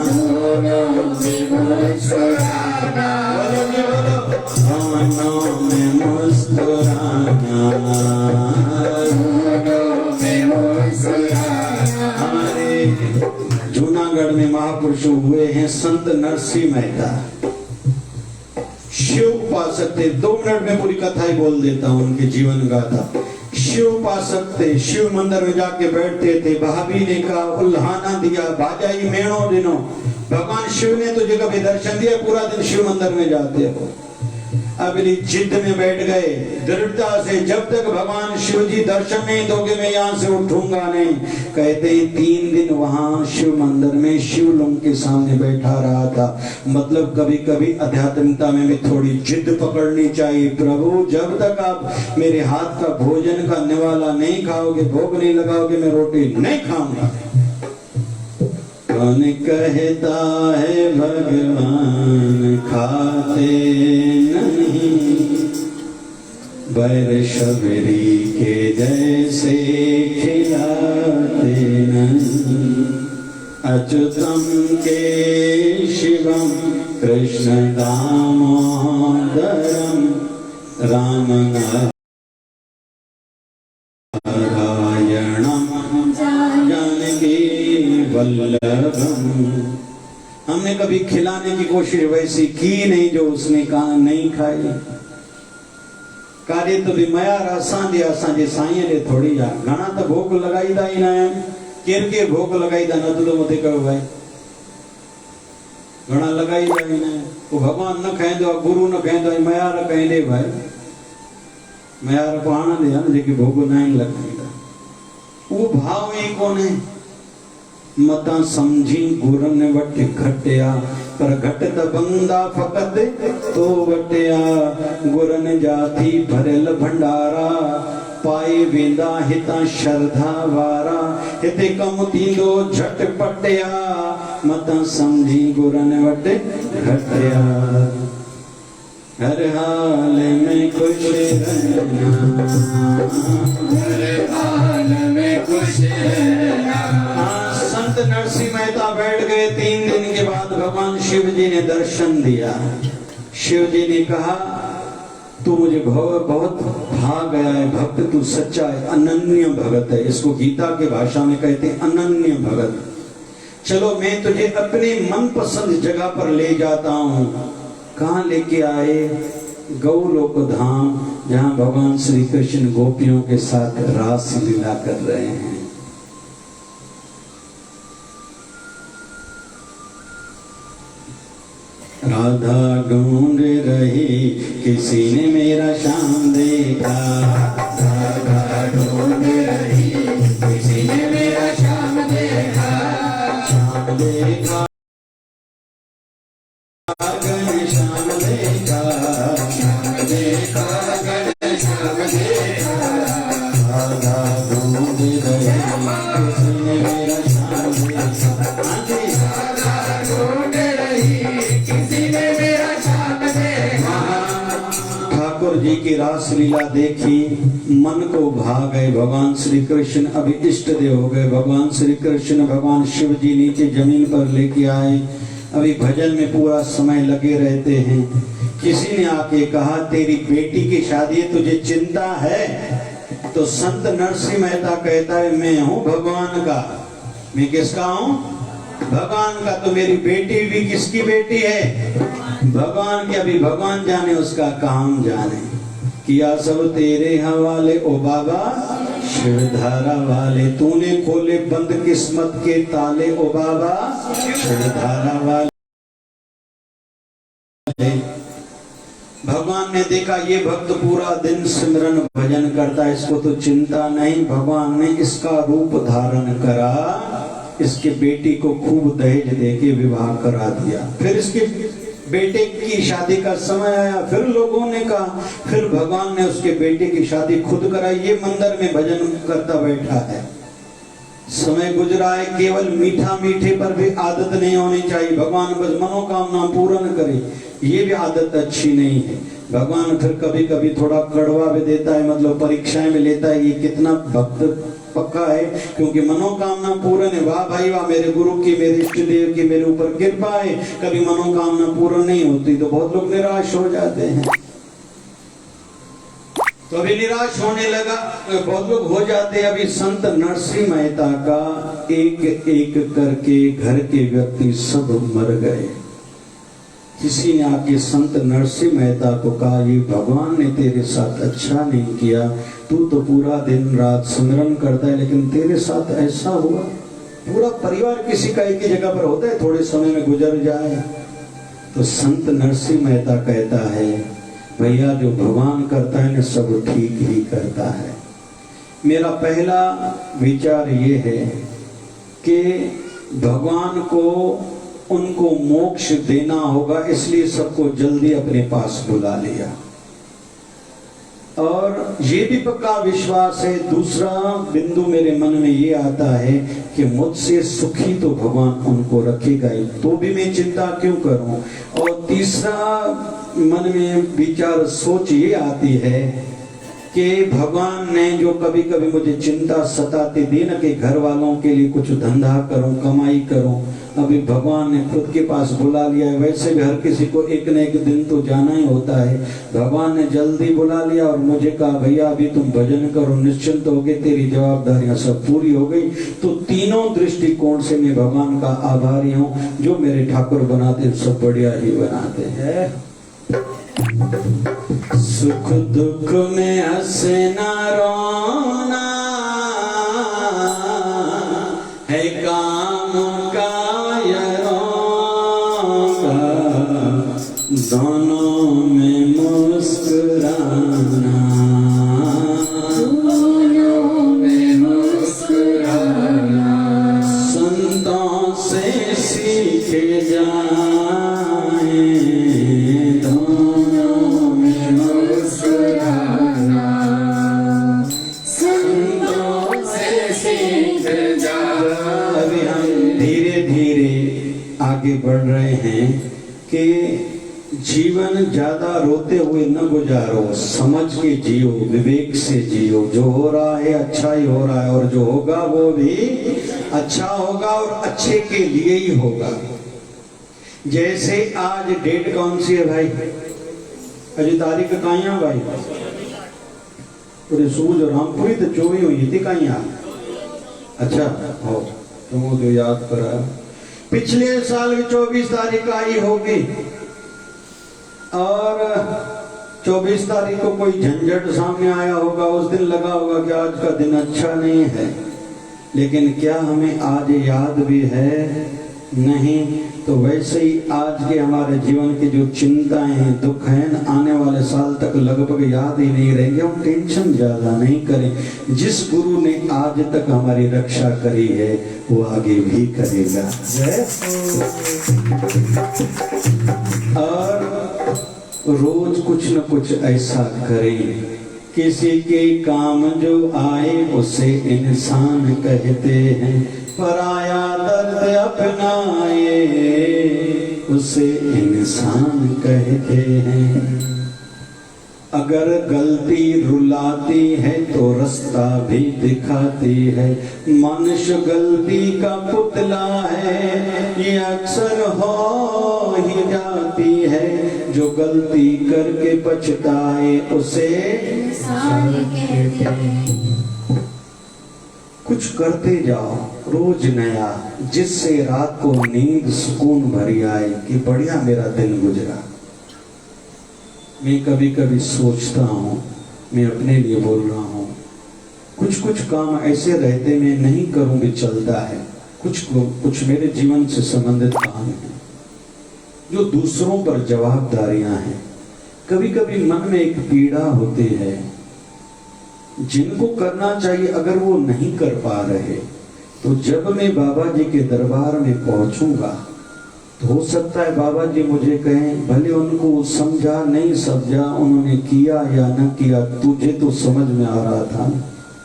दोनों में मुस्कुराना, दोनों में मुस्कुराना, दोनों में मुस्कुराना। हमारे जूनागढ़ में महापुरुष हुए हैं संत नरसिंह मेहता, शिव उपासक थे। 2 मिनट में पूरी कथा ही बोल देता हूं उनके जीवन गाथा। शिव उपासक थे, शिव मंदिर में जाके बैठते थे। भाभी ने कहा उल्हाना दिया, बाजाई मेणो दिनो, भगवान शिव ने तुझे कभी दर्शन दिया? पूरा दिन शिव मंदिर में जाते हो। अगली जिद में बैठ गए दृढ़ता से, जब तक भगवान शिव जी दर्शन नहीं दोगे मैं यहाँ से उठूंगा नहीं। कहते हैं 3 दिन वहां शिव मंदिर में शिवलिंग के सामने बैठा रहा था। मतलब कभी कभी आध्यात्मिकता में भी थोड़ी जिद पकड़नी चाहिए। प्रभु जब तक आप मेरे हाथ का भोजन का निवाला नहीं खाओगे, भोग नहीं लगाओगे, मैं रोटी नहीं खाऊंगा। कौन कहता है भगवान खाते नहीं, बैर शबरी के जैसे खिलाते नहीं। अच्युतम के शिवम कृष्ण दामोदरम राम वल्लभम। हमने कभी खिलाने की कोशिश वैसी की नहीं जो उसने कहा नहीं खाई। कार्य तो भी मया असां जे साईं ने थोड़ी जा घणा तो भोग लगाईदा ही ना आहिनि। केर भोग लगाईदा न तो मथे कयो भाई, घणा लगाईदा ही ना। वो भगवान न खाईंदो, गुरु न खाईंदो, मयार खाईंदे भाई। मयार पाण दे न जेके भोग न लगाईदा, वो भाव ही कोन्हे। मता समझी गुरन वट घटिया, पर घट त बंदा फकत तो वटिया। गुरन जाती भरल भंडारा, पाए वेंदा हिता श्रद्धा वारा। हिते कम थींदो झटपटिया, मता समझी गुरन वट घटिया। हर हाल में खुश रहना, हर हाल में खुश रहना। संत नरसिंह मेहता बैठ गए। 3 दिन के बाद भगवान शिव जी ने दर्शन दिया। शिव जी ने कहा तू मुझे बहुत भा गया है भक्त, तू सच्चा है, अनन्य भगत है। इसको गीता के भाषा में कहते हैं अनन्य भगत। चलो मैं तुझे अपने मनपसंद जगह पर ले जाता हूँ। कहाँ लेके आए? गौलोक धाम, जहाँ भगवान श्री कृष्ण गोपियों के साथ रास लीला कर रहे हैं। राधा ढूंढ रही किसी ने मेरा शाम देखा। राधा ढूंढ रही किसी ने मेरा शाम देखा। शाम देखा श्याम देखा, श्याम देखा श्याम देखा। राधा ढूंढ रही किसी ने मेरा शाम देखा। राधा ढूंढ रही किसी ने मेरा शाम देखा। ठाकुर जी की रास लीला देखी, मन को भा गए। भगवान श्री कृष्ण अभी इष्ट देव हो गए। भगवान श्री कृष्ण भगवान शिव जी नीचे जमीन पर लेके आए। अभी भजन में पूरा समय लगे रहते हैं। किसी ने आके कहा तेरी बेटी की शादी है, तुझे चिंता है? तो संत नरसिंह मेहता कहता है मैं हूँ भगवान का। मैं किसका हूँ? भगवान का। तो मेरी बेटी भी किसकी बेटी है? भगवान की। अभी भगवान जाने उसका काम जाने। किया सब तेरे हवाले ओ बाबा शिवधारा वाले। तूने खोले बंद किस्मत के ताले ओ बाबा शिवधारा वाले। भगवान ने देखा ये भक्त पूरा दिन सिमरन भजन करता है, इसको तो चिंता नहीं। भगवान ने इसका रूप धारण करा, इसके बेटी को खूब दहेज देके विवाह करा दिया। फिर इसके बेटे की शादी का समय आया, फिर लोगों ने कहा, फिर भगवान ने उसके बेटे की शादी खुद कराई। ये मंदिर में भजन करता बैठा है। समय गुजरा है, केवल मीठा मीठे पर भी आदत नहीं होनी चाहिए। भगवान बस मनोकामना पूर्ण करे, ये भी आदत अच्छी नहीं है। भगवान फिर कभी कभी थोड़ा कड़वा भी देता है, मतलब परीक्षाएं में लेता है, ये कितना भक्त पक्का है, क्योंकि मनोकामना पूर्ण है। वाह भाई वाह, मेरे गुरु की, मेरे इष्ट देव की मेरे ऊपर कृपा है। कभी मनोकामना पूर्ण नहीं होती तो बहुत लोग निराश हो जाते हैं। तो अभी निराश होने लगा, बहुत लोग हो जाते हैं। अभी संत नरसिंह मेहता का एक एक करके घर के व्यक्ति सब मर गए। किसी ने आके संत नरसिंह मेहता को कहा, ये भगवान ने तेरे साथ अच्छा नहीं किया, तू तो पूरा दिन रात सिमरन करता है, लेकिन तेरे साथ ऐसा हुआ। पूरा परिवार किसी का एक ही जगह पर होता है, थोड़े समय में गुजर जाए। तो संत नरसिंह मेहता कहता है, भैया जो भगवान करता है ना सब ठीक ही करता है। मेरा पहला विचार ये है कि भगवान को उनको मोक्ष देना होगा, इसलिए सबको जल्दी अपने पास बुला लिया। और ये भी पक्का विश्वास है, दूसरा बिंदु मेरे मन में ये आता है कि मुझसे सुखी तो भगवान उनको रखेगा ही, तो भी मैं चिंता क्यों करूं। और तीसरा मन में विचार सोच ये आती है कि भगवान ने जो कभी कभी मुझे चिंता सताती थी न कि घर वालों के लिए कुछ धंधा करूं, कमाई करूं, अभी भगवान ने खुद के पास बुला लिया है। वैसे भी हर किसी को एक न एक दिन तो जाना ही होता है। भगवान ने जल्दी बुला लिया और मुझे कहा, भैया अभी तुम भजन करो, निश्चिंत हो गए, तेरी जवाबदारियां सब पूरी हो गई। तो तीनों दृष्टिकोण से मैं भगवान का आभारी हूँ। जो मेरे ठाकुर बनाते सब बढ़िया ही बनाते हैं। सुख दुख में हंसना रोना है काम का या रोना, दोनों में मुस्कुराना, दोनों में मुस्कुराना, संतों से सीखे जाए, दोनों में मुस्कुराना, संतों से सीख जाए। अभी हम धीरे धीरे आगे बढ़ रहे हैं कि जीवन ज्यादा रोते हुए न गुजारो, समझ के जियो, विवेक से जियो। जो हो रहा है अच्छा ही हो रहा है, और जो होगा वो भी अच्छा होगा और अच्छे के लिए ही होगा। जैसे आज डेट कौन सी है भाई? अजी तारीख कहाँ भाई? पूरे सूझ रामपुरी तो चोरी हुई थी कहीं। अच्छा हो, तुम जो याद करा, पिछले साल की 24 तारीख आई होगी, और 24 तारीख को कोई झंझट सामने आया होगा। उस दिन लगा होगा कि आज का दिन अच्छा नहीं है, लेकिन क्या हमें आज याद भी है? नहीं। तो वैसे ही आज के हमारे जीवन की जो चिंताएं हैं, दुख हैं, आने वाले साल तक लगभग याद ही नहीं रहेंगे। हम टेंशन ज्यादा नहीं करें। जिस गुरु ने आज तक हमारी रक्षा करी है वो आगे भी करेगा। और रोज कुछ न कुछ ऐसा करें, किसी के काम जो आए उसे इंसान कहते हैं, पराया दर्द अपनाए उसे इंसान कहते हैं। अगर गलती रुलाती है तो रास्ता भी दिखाती है, मनुष्य गलती का पुतला है, ये अक्सर हो ही जाती है। जो गलती करके पछताए उसे इंसान कहते हैं। कुछ करते जाओ रोज नया, जिससे रात को नींद सुकून भरी आए कि बढ़िया मेरा दिन गुजरा। मैं कभी कभी सोचता हूँ, मैं अपने लिए बोल रहा हूँ, कुछ कुछ काम ऐसे रहते मैं नहीं करूँ भी चलता है। कुछ मेरे जीवन से संबंधित काम है जो दूसरों पर जवाबदारियां हैं। कभी कभी मन में एक पीड़ा होती है, जिनको करना चाहिए अगर वो नहीं कर पा रहे, तो जब मैं बाबा जी के दरबार में पहुंचूंगा तो हो सकता है बाबा जी मुझे कहें, भले उनको समझा नहीं समझा, उन्होंने किया या न किया, तुझे तो समझ में आ रहा था,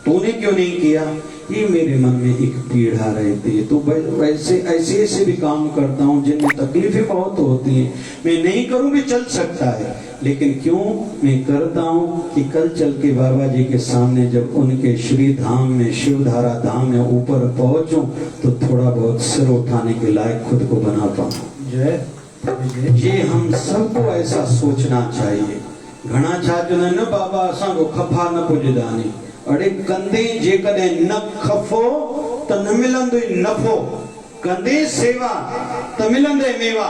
तूने क्यों नहीं किया, ये मेरे मन में एक पीड़ा रहती है। तो वैसे ऐसे ऐसे भी काम करता हूँ जिनमें तकलीफें बहुत होती हैं। मैं नहीं करूँ भी चल सकता है, लेकिन क्यों मैं करता हूँ कि कल चल के बाबा जी के सामने जब उनके श्री धाम में, शिवधारा धाम में ऊपर पहुंचूं तो थोड़ा बहुत सिर उठाने के लायक खुद को बना पाऊं। ये हम सबको ऐसा सोचना चाहिए। घना छात्र न बाबा असा को खफा न पुजदानी, अड़े कंदे जे कदे न खफो त न मिलंदो नफो, कंदे सेवा त मिलंदे मेवा,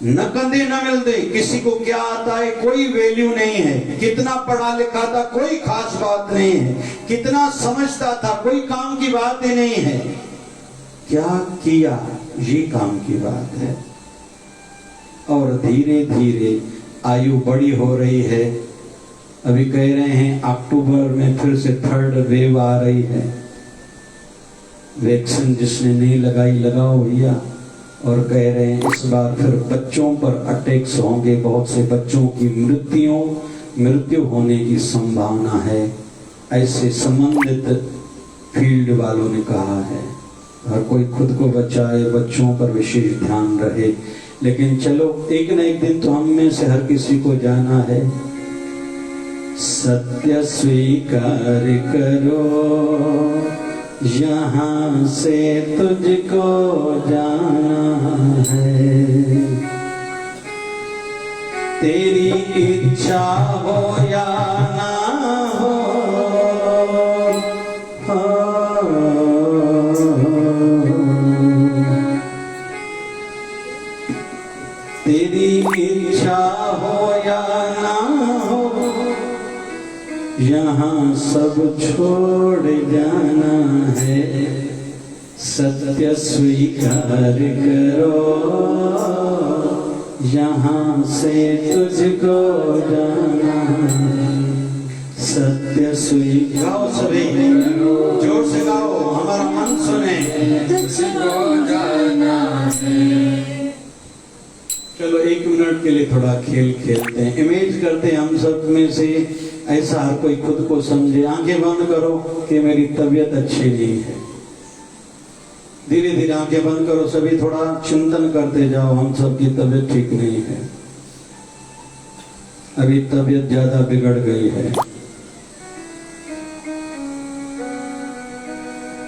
न कंदे न मिलते। किसी को क्या आता है कोई वैल्यू नहीं है, कितना पढ़ा लिखा था कोई खास बात नहीं है, कितना समझता था कोई काम की बात ही नहीं है, क्या किया ये काम की बात है। और धीरे धीरे आयु बड़ी हो रही है। अभी कह रहे हैं अक्टूबर में फिर से 3rd वेव आ रही है। वैक्सीन जिसने नहीं लगाई लगाओ भैया। और कह रहे हैं इस बार फिर बच्चों पर अटैक्स होंगे, बहुत से बच्चों की मृत्यु होने की संभावना है, ऐसे संबंधित फील्ड वालों ने कहा है। हर कोई खुद को बचाए, बच्चों पर विशेष ध्यान रहे। लेकिन चलो एक न एक दिन तो हम में से हर किसी को जाना है। सत्य स्वीकार करो, यहाँ से तुझको जाना है। तेरी इच्छा हो या ना हो, तेरी इच्छा हो या ना हो, यहाँ सब छोड़ जाना है। सत्य स्वीकार करो, यहाँ से तुझको जाना है। सत्य स्वीकार, गाओ सभी जोर से गाओ, हमारा मन सुने। तुझको जाना है। चलो 1 मिनट के लिए थोड़ा खेल खेलते हैं, इमेज करते हैं हम सब में से ऐसा हर कोई खुद को समझे। आंखें बंद करो कि मेरी तबीयत अच्छी नहीं है। धीरे धीरे आंखें बंद करो, सभी थोड़ा चिंतन करते जाओ, हम सब की तबीयत ठीक नहीं है, अभी तबीयत ज्यादा बिगड़ गई है।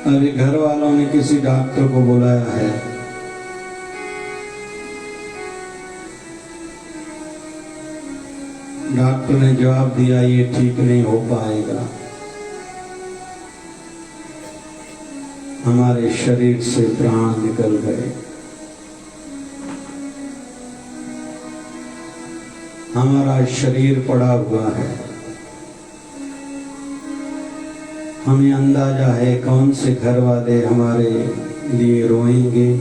अभी घर वालों ने किसी डॉक्टर को बुलाया है, डॉक्टर ने जवाब दिया ये ठीक नहीं हो पाएगा। हमारे शरीर से प्राण निकल गए, हमारा शरीर पड़ा हुआ है। हमें अंदाजा है कौन से घर वाले हमारे लिए रोएंगे,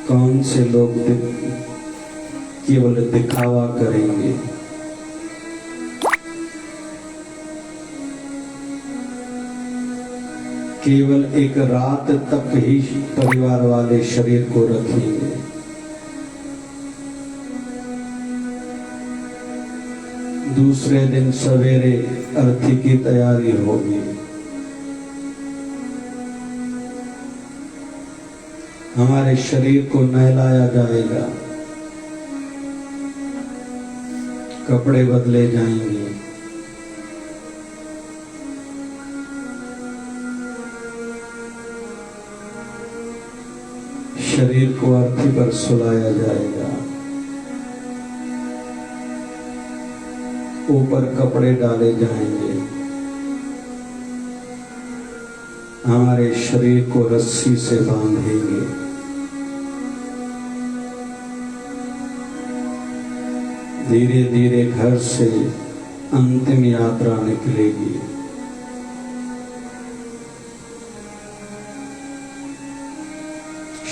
कौन से लोग केवल दिखावा करेंगे। केवल एक रात तक ही परिवार वाले शरीर को रखेंगे। दूसरे दिन सवेरे अर्थी की तैयारी होगी। हमारे शरीर को नहलाया जाएगा, कपड़े बदले जाएंगे, शरीर को अर्थी पर सुलाया जाएगा, ऊपर कपड़े डाले जाएंगे, हमारे शरीर को रस्सी से बांधेंगे। धीरे धीरे घर से अंतिम यात्रा निकलेगी।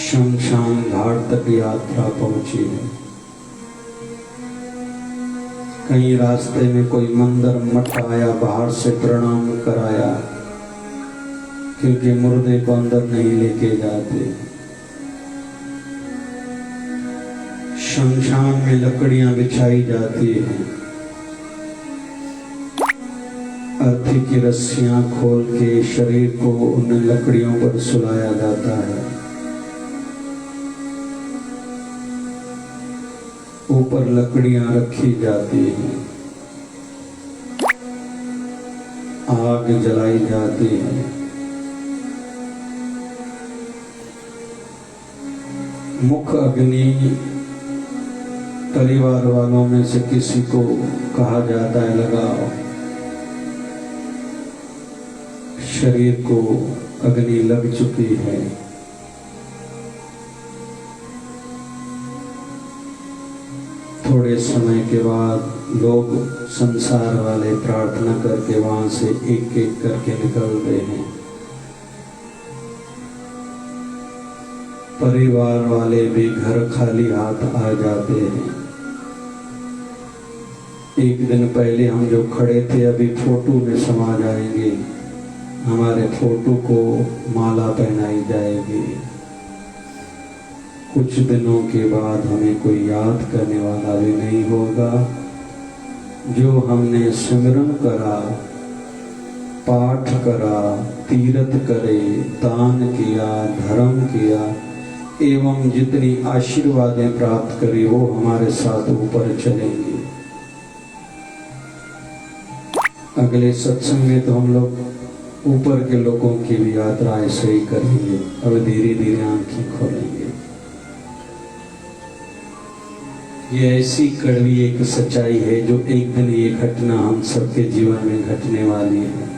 शमशान शमशान घाट तक यात्रा पहुंची है। कहीं रास्ते में कोई मंदिर मठ आया, बाहर से प्रणाम कराया, क्योंकि मुर्दे को अंदर नहीं लेके जाते। शमशान में लकड़ियां बिछाई जाती हैं, अर्थी की रस्सियां खोल के शरीर को उन लकड़ियों पर सुलाया जाता है। ऊपर लकड़ियां रखी जाती हैं, आग जलाई जाती है। मुख अग्नि परिवार वालों में से किसी को कहा जाता है लगाओ, शरीर को अग्नि लग चुकी है। थोड़े समय के बाद लोग संसार वाले प्रार्थना करके वहां से एक एक करके निकलते हैं। परिवार वाले भी घर खाली हाथ आ जाते हैं। एक दिन पहले हम जो खड़े थे अभी फोटो में समा जाएंगे, हमारे फोटो को माला पहनाई जाएगी। कुछ दिनों के बाद हमें कोई याद करने वाला भी नहीं होगा। जो हमने सिमरन करा, पाठ करा, तीर्थ करे, दान किया, धर्म किया एवं जितनी आशीर्वादें प्राप्त करी वो हमारे साथ ऊपर चलेंगी। अगले सत्संग में तो हम लोग ऊपर के लोगों की भी यात्रा ऐसे ही करेंगे। अब धीरे धीरे आंखें खोलेंगे। ये ऐसी कड़वी एक सच्चाई है जो एक दिन ये घटना हम सबके जीवन में घटने वाली है।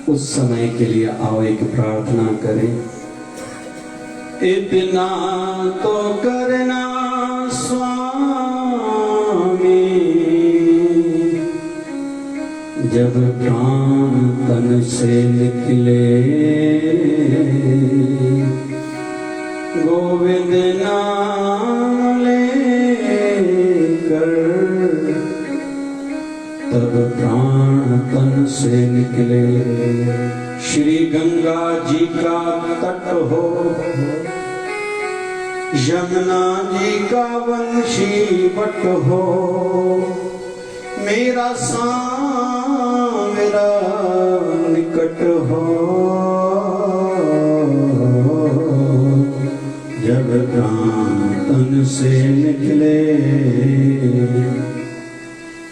उस समय के लिए आओ एक प्रार्थना करें। इतना तो करना स्वामी, जब प्राण तन से निकले, गोविंद नाम लेकर तब प्राण तन से निकले। श्री गंगा जी का तट हो, यमुना जी का वंशी बट हो, मेरा मेरा निकट हो, जब प्राण तन से निकले।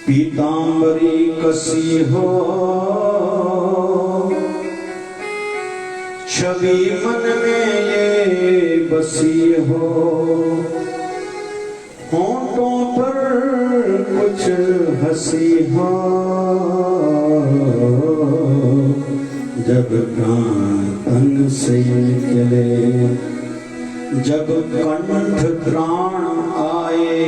पीतांबरी कसी हो, छवि मन में ये बसी हो, होंठों पर कुछ हंसी हो, जब प्राण तन से निकले। जब कंठ प्राण आए,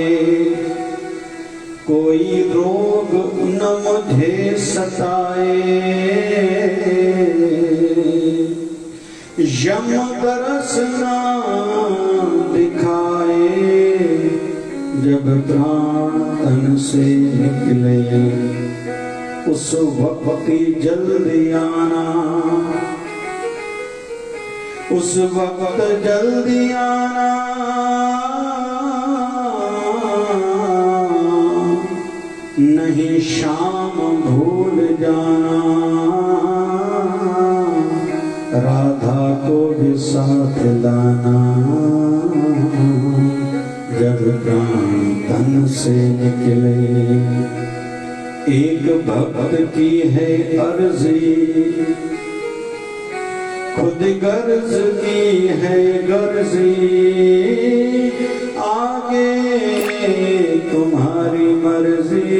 कोई रोग न मुझे सताए, यम दरस ना दिखाए, जब प्राण तन से निकले। उस वक्त जल्दी आना, उस वक्त जल्दी आना, नहीं शाम भूल जाना, राधा को भी साथ लाना, जब प्राण तन से निकले। एक भक्त की है अर्जी, खुद गर्ज की है गर्जी, आगे तुम्हारी मर्जी,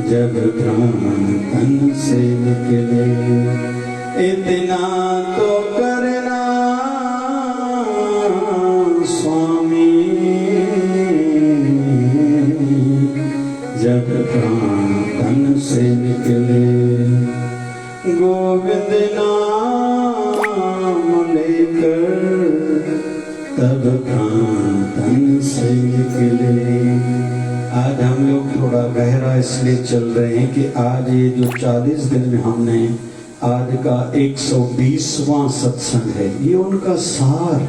जब प्राण तन से निकले। इतना तो करना स्वामी, जब प्राण तन से निकले। गोविंद लेकर तब प्राण से निकले। आज हम लोग थोड़ा गहरा इसलिए चल रहे हैं कि आज ये जो 40 दिन में हमने आज का 120वां सत्संग है, ये उनका सार,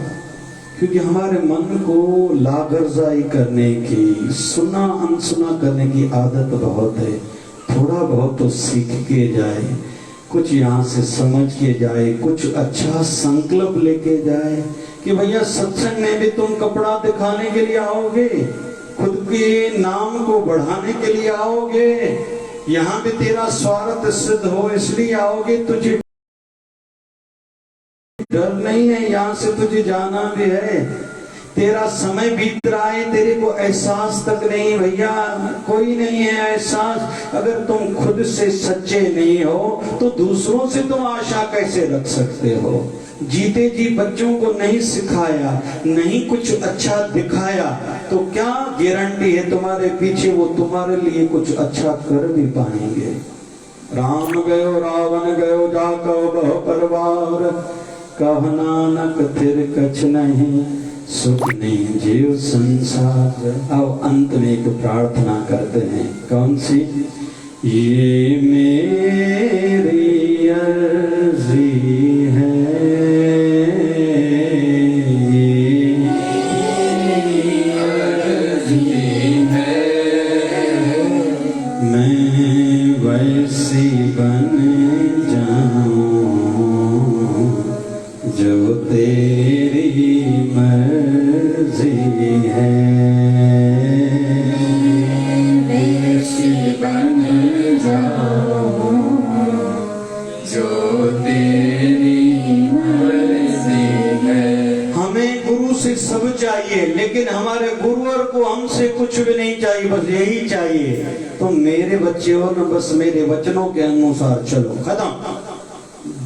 क्योंकि हमारे मन को लागरजाई करने की, सुना अनसुना करने की आदत बहुत है। थोड़ा बहुत तो सीख के जाए, कुछ यहाँ से समझ के जाए, कुछ अच्छा संकल्प लेके जाए कि भैया सत्संग में भी तुम कपड़ा दिखाने के लिए आओगे, खुद के नाम को बढ़ाने के लिए आओगे, यहाँ भी तेरा स्वार्थ सिद्ध हो इसलिए आओगे, तुझे डर नहीं है, यहाँ से तुझे जाना भी है। तेरा समय बीत रहा है, तेरे को एहसास तक नहीं, भैया कोई नहीं है एहसास। अगर तुम खुद से सच्चे नहीं हो तो दूसरों से तुम आशा कैसे रख सकते हो? जीते जी बच्चों को नहीं सिखाया, नहीं कुछ अच्छा दिखाया, तो क्या गारंटी है तुम्हारे पीछे वो तुम्हारे लिए कुछ अच्छा कर भी पाएंगे? राम गयो रावण गयो जाको बहु परिवार, कह नानक फिर कछ नहीं, सुख नहीं जीव संसार। अब अंत में एक प्रार्थना करते हैं, कौन सी? ये मेरी अर्जी है, मैं वैसी बन जाऊं जो तेरी मर्जी है, वैसी बन जाऊं जो तेरी मर्जी है। हमें गुरु से सब चाहिए, लेकिन हमारे गुरुवर को हमसे कुछ भी नहीं चाहिए, बस यही चाहिए, तो मेरे बच्चे हो ना, बस मेरे वचनों के अनुसार चलो, खत्म।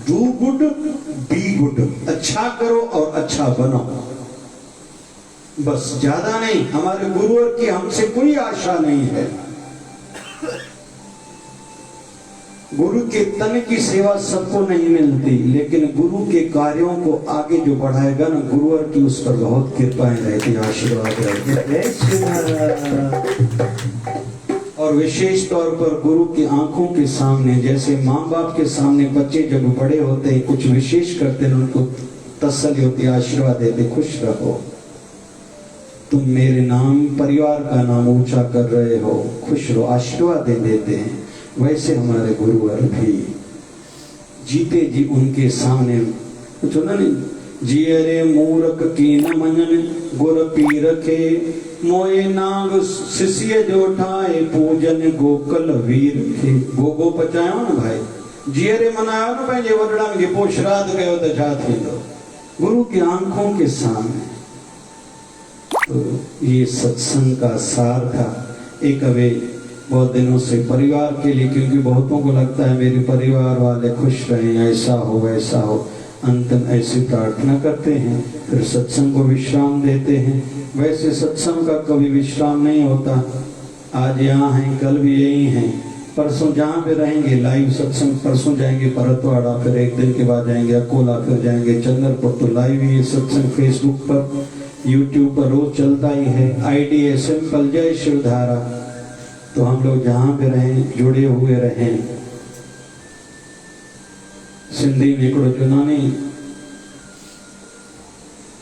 डू गुड बी गुड, अच्छा करो और अच्छा बनो, बस ज्यादा नहीं। हमारे गुरुवर की हमसे कोई आशा नहीं है। गुरु के तन की सेवा सबको नहीं मिलती, लेकिन गुरु के कार्यों को आगे जो बढ़ाएगा ना, गुरुवर की उस पर बहुत कृपाएं रहती, आशीर्वाद रहती। और विशेष तौर पर गुरु की आंखों के सामने, जैसे माँ बाप के सामने बच्चे जब बड़े होते हैं कुछ विशेष करते हैं, उनको तसल्ली होती, आशीर्वाद देते, खुश रहो, तुम मेरे नाम परिवार का नाम ऊंचा कर रहे हो, खुश रहो, आशीर्वाद दे देते हैं। वैसे हमारे गुरुवर भी जीते जी उनके सामने कुछ होना नहीं, जिये रे मूर्ख की न मनन गुर पी रखे, मोए नाग शिष्य जो ठाए पूजन गोकल वीर खे। गोगो पचायो ना भाई, जिये रे मनायो ना पंहिंजे वॾड़नि खे, पोइ श्राद्ध कयो त छा थींदो? गुरु की आंखों के सामने। तो ये सत्संग का सार था। एक अवे बहुत दिनों से परिवार के लिए, क्योंकि बहुतों को लगता है मेरे परिवार वाले खुश रहें, ऐसा हो वैसा हो, अंतम ऐसी प्रार्थना करते हैं, फिर सत्संग को विश्राम देते हैं। वैसे सत्संग का कभी विश्राम नहीं होता। आज यहाँ हैं, कल भी यही हैं, परसों जहाँ पे रहेंगे लाइव सत्संग, परसों जाएंगे भरतवाड़ा, फिर एक दिन के बाद जाएंगे अकोला, फिर जाएंगे चंद्रपुर। तो लाइव ये सत्संग फेसबुक पर, यूट्यूब पर रोज चलता ही है। ID है सिंपल जय शिवधारा। तो हम लोग जहाँ पे रहें जुड़े हुए रहें। सिंधी में हिकिड़ो चुनानी,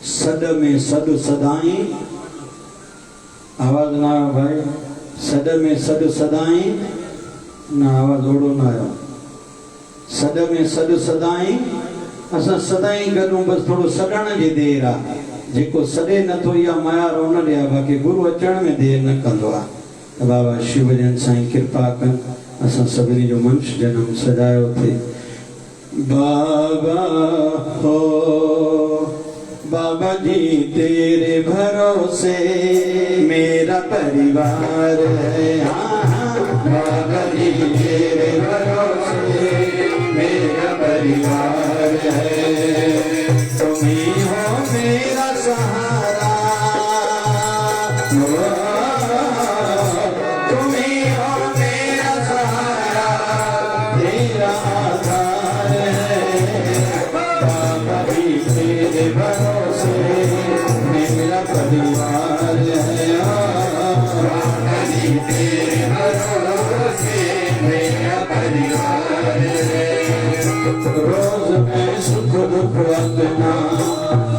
सद में सद सदाई, आवाज ना आयो भाई, सद में सद सदाई ना, आवाज ओड़ो ना आयो, सद में सद सदाई, असां सदाई गॾूं, बस थोड़ो सॾण जी देर आहे, जेको सॾे नथो या माया रोन ॾिया, बाक़ी गुरु अचण में देर न कंदो आहे। त बाबा शिवजन साईं कृपा कनि, असां सभिनी जो मनुष्य जन्म सजायो थिए। बाबा हो बाबा जी तेरे भरोसे मेरा परिवार है, बाबा जी तेरे भरोसे मेरा परिवार है, तुम ही हो मेरा सहारा, तुम ही हो मेरा सहारा, तेरा आधार है, बाबा जी परिवार है तेरे भरोसे मेरा परिवार है। रोज में सुख दुख अपना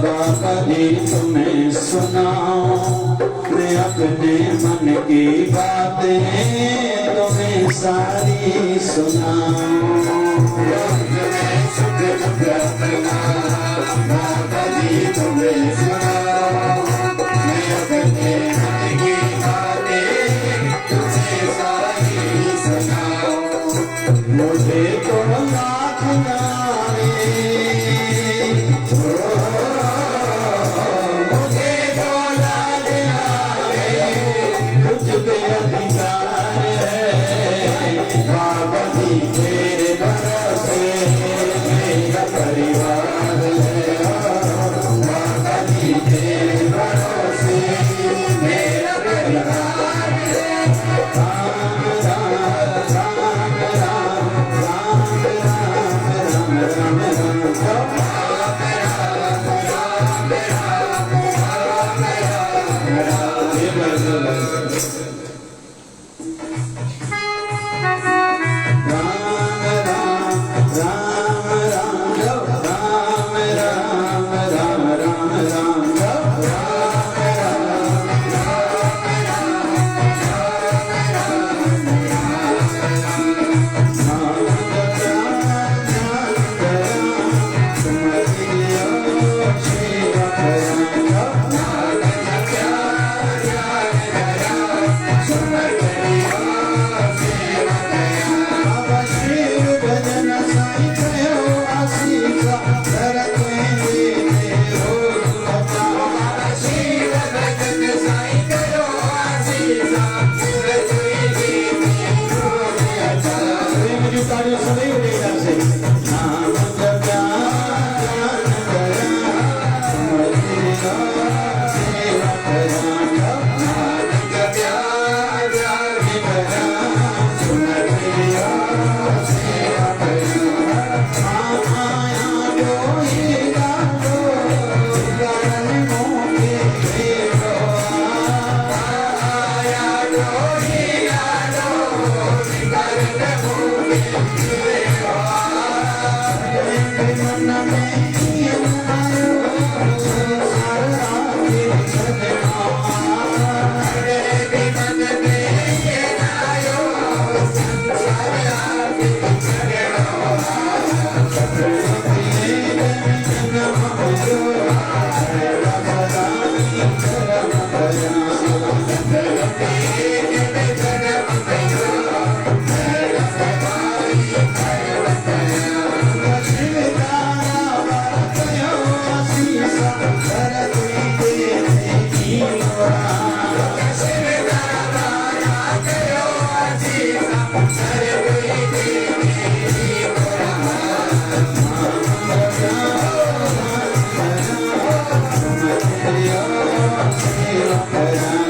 बाबा जी तुम्हें सुनाओ, मैं अपने मन की बातें तुम्हें सारी सुनाऊं। सुख दुख अपना बाबा जी तुम्हें सुनाओ, मैं अपने मन की बातें तुझे सारी सुनाओ। मुझे तो लाख नारे मुझे तो लाज आए, कुछ पे अधिकार है बाबा जी तेरे भरोसे मेरा परिवार है बाबा जी तेरे भरोसे मेरा परिवार है। राम राम राम राम राम राम राम राम Hare